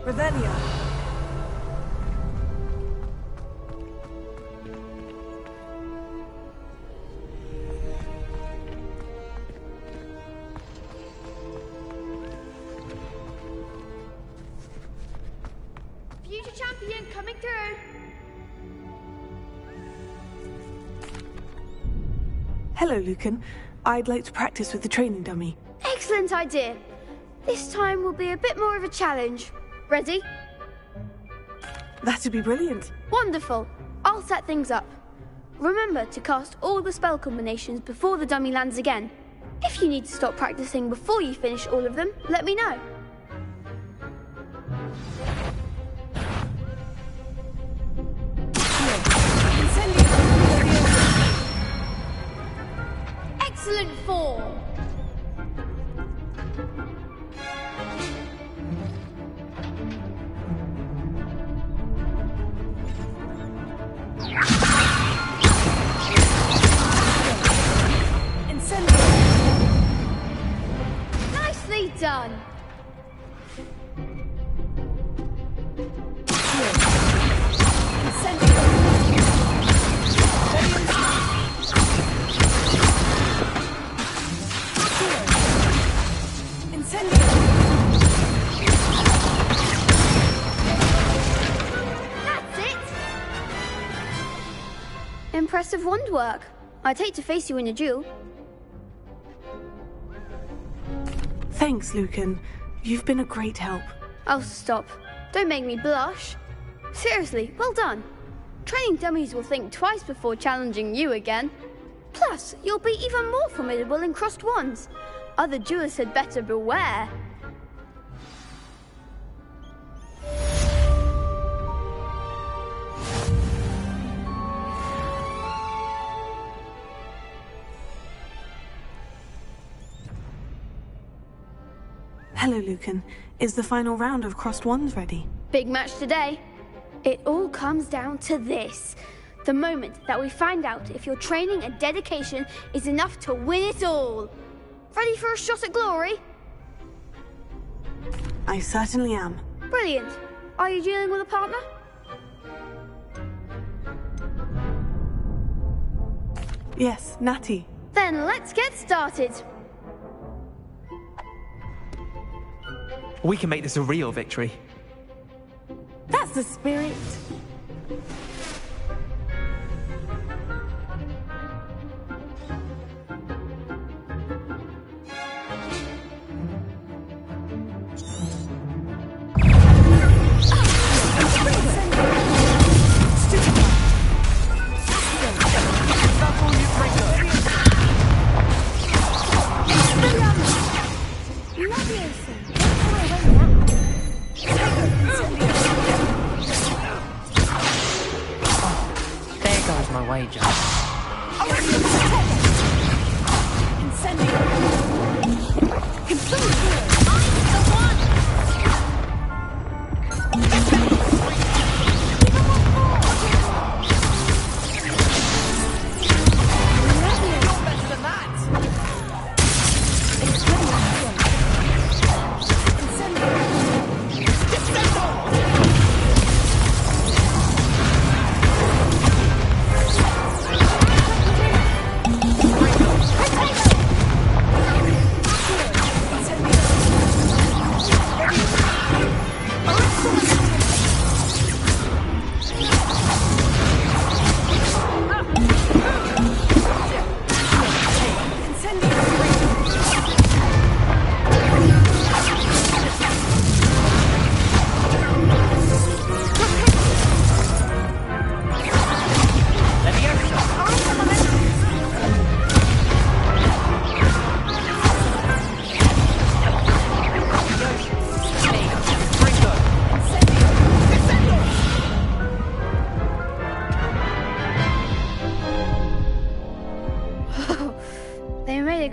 Revelia. Future champion coming through. Hello, Lucan. I'd like to practice with the training dummy. Excellent idea. This time will be a bit more of a challenge. Ready? That'd be brilliant. Wonderful. I'll set things up. Remember to cast all the spell combinations before the dummy lands again. If you need to stop practicing before you finish all of them, let me know. Excellent form. Nicely done. That's it. Impressive wand work. I'd hate to face you in a duel. Thanks, Lucan. You've been a great help. Oh, stop. Don't make me blush. Seriously, well done. Training dummies will think twice before challenging you again. Plus, you'll be even more formidable in crossed wands. Other duelists had better beware. Hello, Lucan. Is the final round of crossed wands ready? Big match today. It all comes down to this. The moment that we find out if your training and dedication is enough to win it all. Ready for a shot at glory? I certainly am. Brilliant. Are you dealing with a partner? Yes, Natty. Then let's get started. We can make this a real victory. That's the spirit. My wager.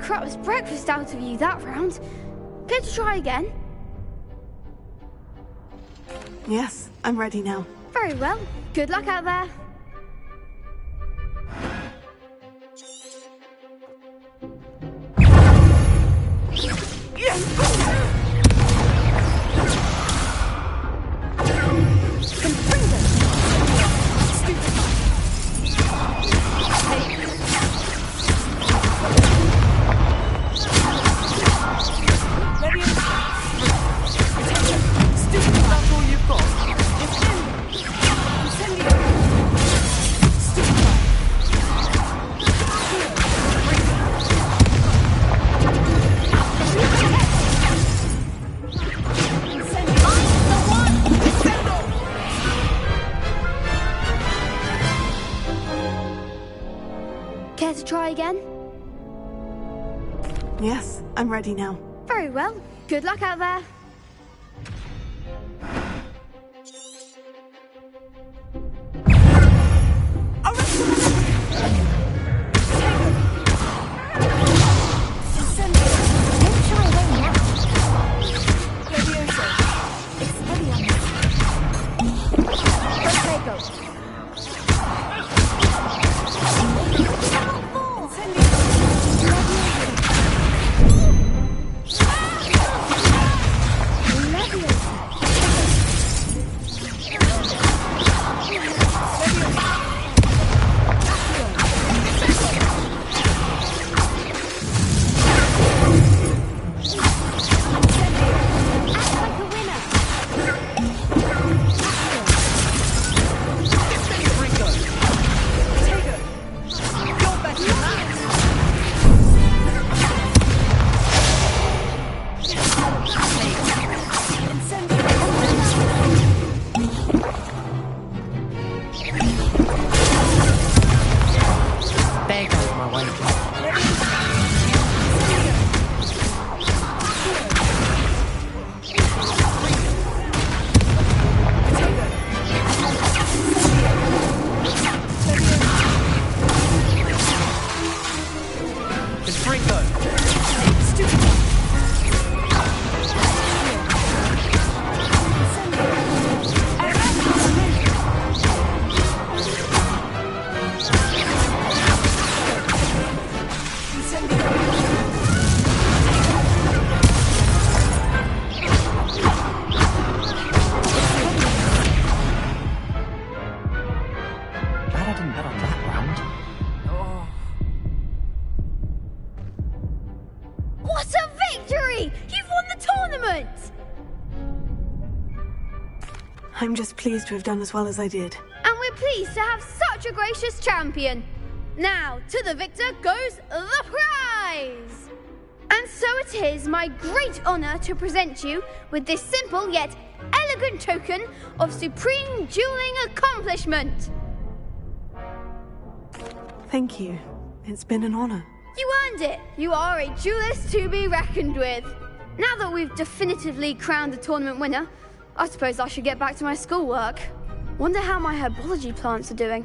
crap's breakfast out of you that round. Care to try again? Yes, I'm ready now. Very well. Good luck out there. Care to try again? Yes, I'm ready now. Very well. Good luck out there. What a victory! You've won the tournament! I'm just pleased to have done as well as I did. And we're pleased to have such a gracious champion. Now, to the victor goes the prize! And so it is my great honor to present you with this simple yet elegant token of supreme dueling accomplishment. Thank you. It's been an honor. You earned it. You are a duelist to be reckoned with. Now that we've definitively crowned the tournament winner, I suppose I should get back to my schoolwork. Wonder how my herbology plants are doing.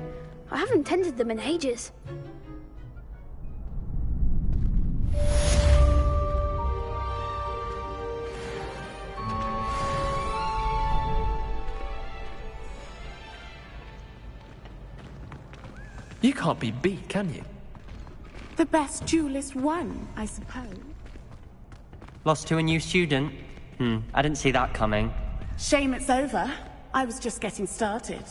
I haven't tended them in ages. You can't be beat, can you? The best duelist won, I suppose. Lost to a new student? I didn't see that coming. Shame it's over. I was just getting started.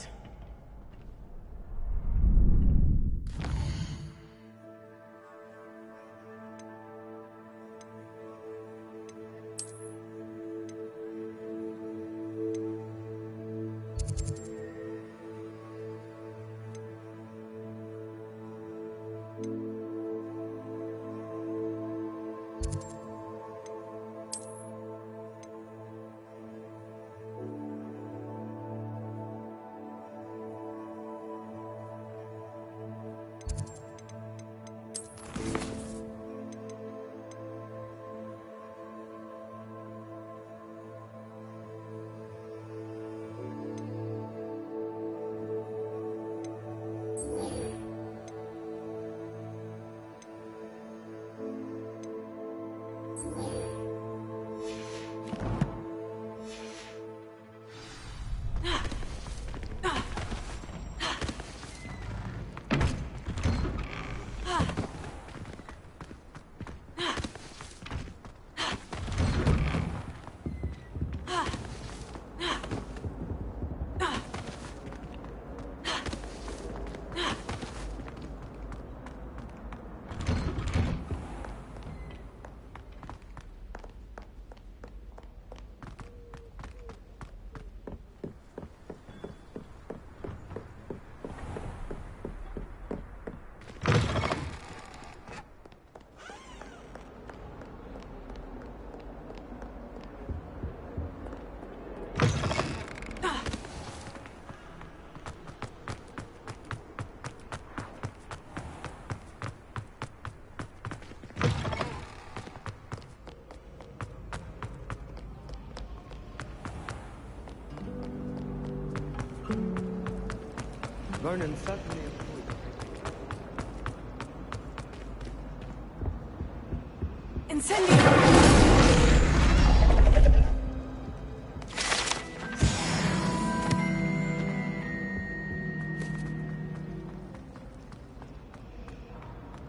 Ronan certainly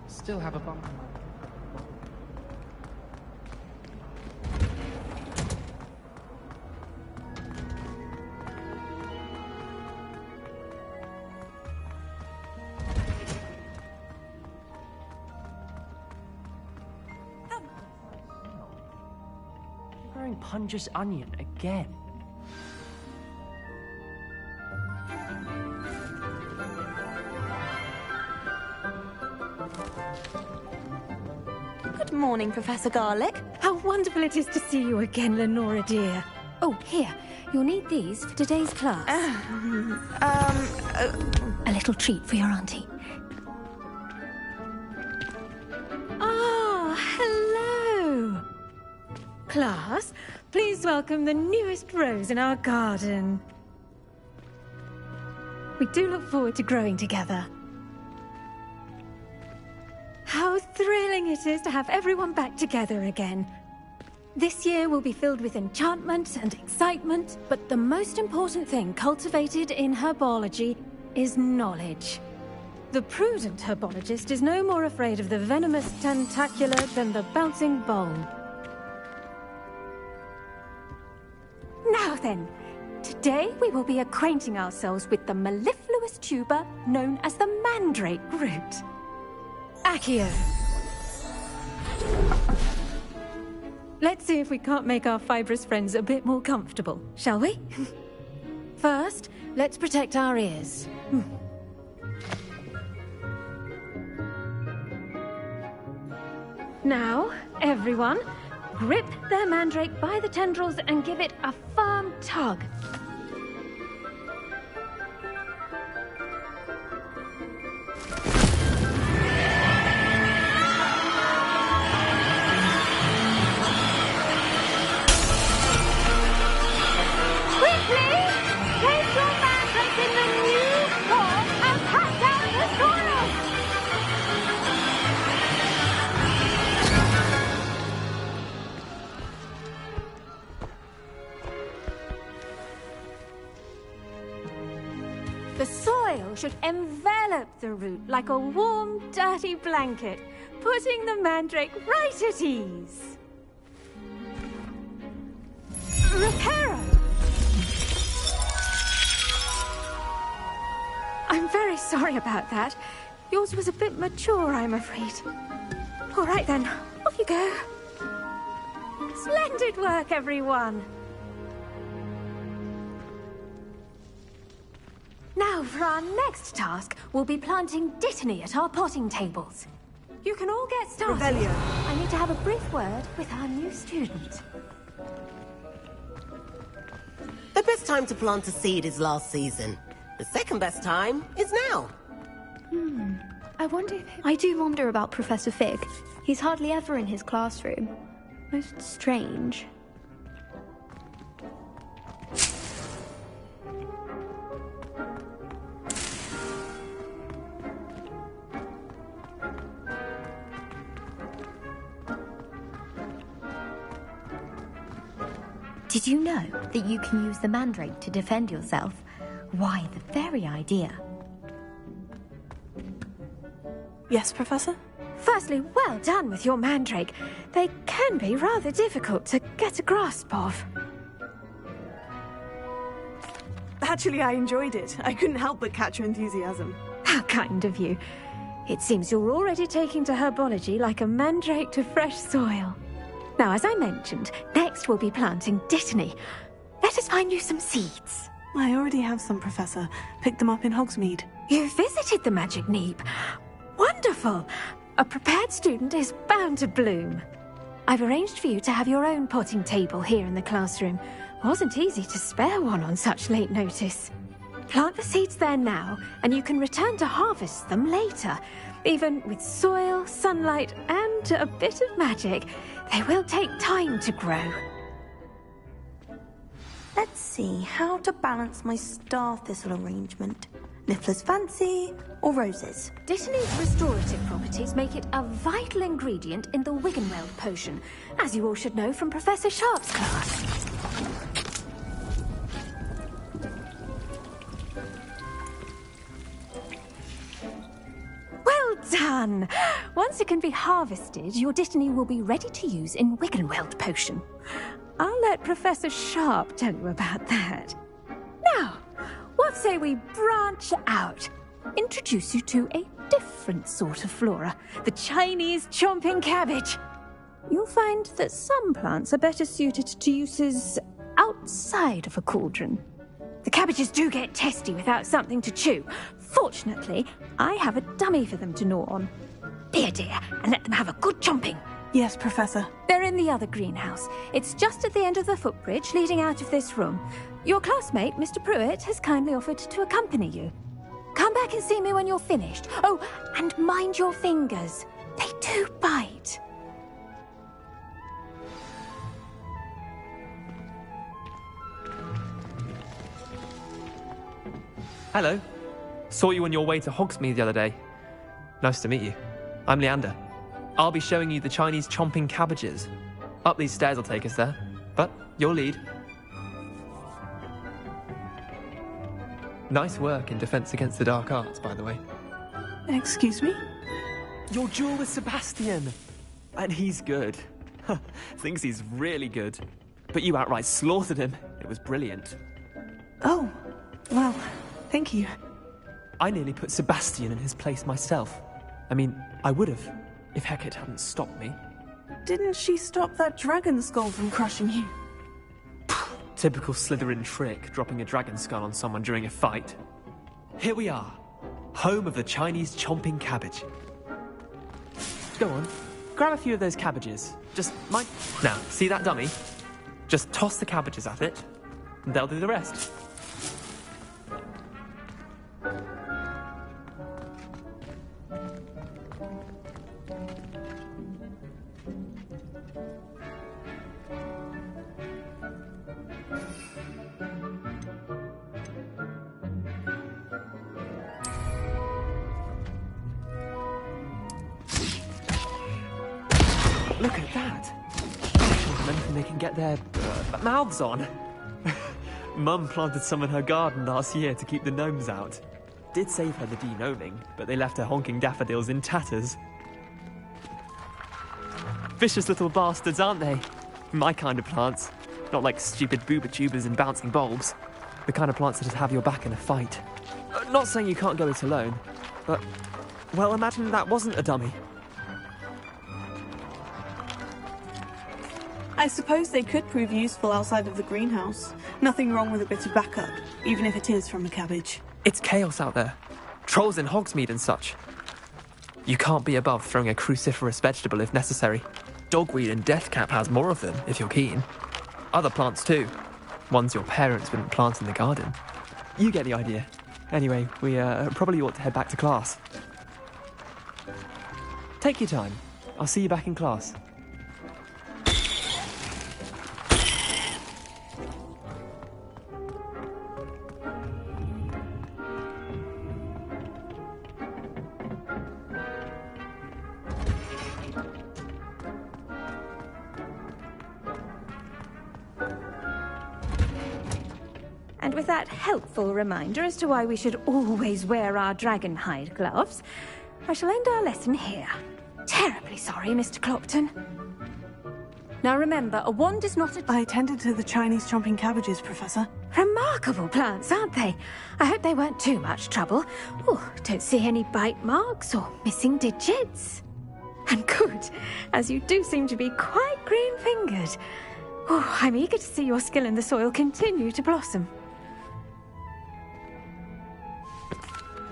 still have a bump. Wearing Punja's onion again. Good morning, Professor Garlic. How wonderful it is to see you again, Lenora dear. Oh, here. You'll need these for today's class. A little treat for your auntie. Ah, hello. Class, please welcome the newest rose in our garden. We do look forward to growing together. How thrilling it is to have everyone back together again. This year will be filled with enchantment and excitement, but the most important thing cultivated in herbology is knowledge. The prudent herbologist is no more afraid of the venomous tentacular than the bouncing bowl. Now then, today we will be acquainting ourselves with the mellifluous tuber known as the mandrake root. Accio. Let's see if we can't make our fibrous friends a bit more comfortable, shall we? First, let's protect our ears. Now, everyone, grip their mandrake by the tendrils and give it a firm tug. The soil should envelop the root like a warm, dirty blanket, putting the mandrake right at ease. Reparo! I'm very sorry about that. Yours was a bit mature, I'm afraid. All right then, off you go. Splendid work, everyone! Now, for our next task, we'll be planting Dittany at our potting tables. You can all get started. Revelio. I need to have a brief word with our new student. The best time to plant a seed is last season. The second best time is now. I wonder if... I do wonder about Professor Fig. He's hardly ever in his classroom. Most strange. Did you know that you can use the mandrake to defend yourself? Why, the very idea. Yes, Professor? Firstly, well done with your mandrake. They can be rather difficult to get a grasp of. Actually, I enjoyed it. I couldn't help but catch your enthusiasm. How kind of you. It seems you're already taking to herbology like a mandrake to fresh soil. Now, as I mentioned, next we'll be planting Dittany. Let us find you some seeds. I already have some, Professor. Picked them up in Hogsmeade. You visited the Magic Neep. Wonderful! A prepared student is bound to bloom. I've arranged for you to have your own potting table here in the classroom. Wasn't easy to spare one on such late notice. Plant the seeds there now, and you can return to harvest them later. Even with soil, sunlight, and a bit of magic, they will take time to grow. Let's see how to balance my star thistle arrangement. Niffler's Fancy, or roses? Dittany's restorative properties make it a vital ingredient in the Wiggenweld potion, as you all should know from Professor Sharp's class. Well done! Once it can be harvested, your Dittany will be ready to use in Wiggenweld potion. I'll let Professor Sharp tell you about that. Now, what say we branch out? Introduce you to a different sort of flora, the Chinese chomping cabbage. You'll find that some plants are better suited to uses outside of a cauldron. The cabbages do get testy without something to chew. Fortunately, I have a dummy for them to gnaw on. Be a dear, and let them have a good chomping. Yes, Professor. They're in the other greenhouse. It's just at the end of the footbridge leading out of this room. Your classmate, Mr. Pruitt, has kindly offered to accompany you. Come back and see me when you're finished. Oh, and mind your fingers. They do bite. Hello. Saw you on your way to Hogsmeade the other day. Nice to meet you. I'm Leander. I'll be showing you the Chinese chomping cabbages. Up these stairs will take us there, but you'll lead. Nice work in Defense Against the Dark Arts, by the way. Excuse me? Your duel with Sebastian! And he's good. Thinks he's really good. But you outright slaughtered him. It was brilliant. Oh, well, thank you. I nearly put Sebastian in his place myself. I mean, I would have, if Hecate hadn't stopped me. Didn't she stop that dragon skull from crushing you? Typical Slytherin trick, dropping a dragon skull on someone during a fight. Here we are, home of the Chinese chomping cabbage. Go on, grab a few of those cabbages. Just mind... Now, see that dummy? Just toss the cabbages at it, and they'll do the rest. Look at that! Anything they can get their mouths on. Mum planted some in her garden last year to keep the gnomes out. Did save her the de-gnoming, but they left her honking daffodils in tatters. Vicious little bastards, aren't they? My kind of plants. Not like stupid booba tubers and bouncing bulbs. The kind of plants that just have your back in a fight. Not saying you can't go it alone, but... Well, imagine that wasn't a dummy. I suppose they could prove useful outside of the greenhouse. Nothing wrong with a bit of backup, even if it is from a cabbage. It's chaos out there. Trolls in Hogsmeade and such. You can't be above throwing a cruciferous vegetable if necessary. Dogweed and deathcap has more of them, if you're keen. Other plants too. Ones your parents wouldn't plant in the garden. You get the idea. Anyway, we probably ought to head back to class. Take your time. I'll see you back in class. And with that helpful reminder as to why we should always wear our dragon hide gloves, I shall end our lesson here. Terribly sorry, Mr. Clopton. Now remember, a wand is not a... I attended to the Chinese chomping cabbages, Professor. Remarkable plants, aren't they? I hope they weren't too much trouble. Oh, don't see any bite marks or missing digits. And good, as you do seem to be quite green-fingered. Oh, I'm eager to see your skill in the soil continue to blossom.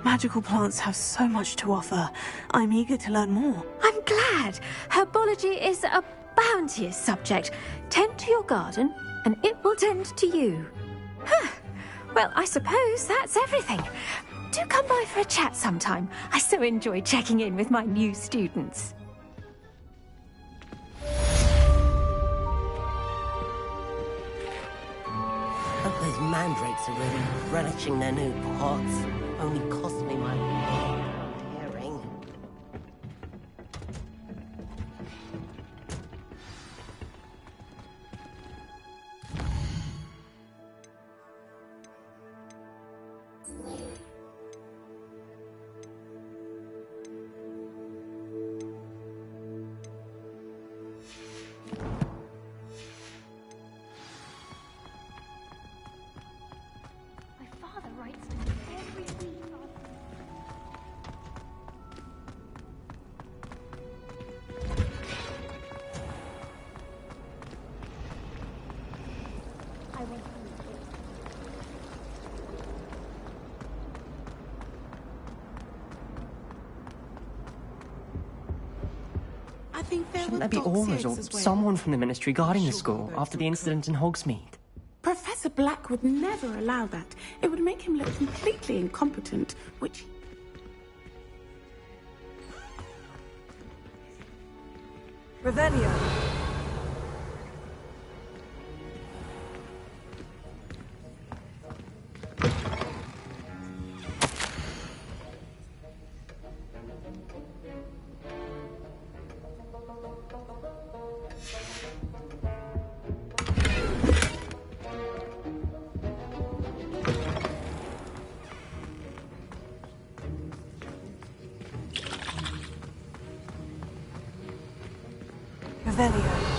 Magical plants have so much to offer. I'm eager to learn more. I'm glad. Herbology is a bounteous subject. Tend to your garden, and it will tend to you. Huh. Well, I suppose that's everything. Do come by for a chat sometime. I so enjoy checking in with my new students. Hope those mandrakes are really relishing their new pots. Only cost me my hearing. My father writes to me every week. I want to read it. I think there Shouldn't were there be aurors or dogs as well. someone from the Ministry guarding the school after the incident in Hogsmeade? Professor Black would never allow that. It would make him look completely incompetent, which... Revelio. Revelio.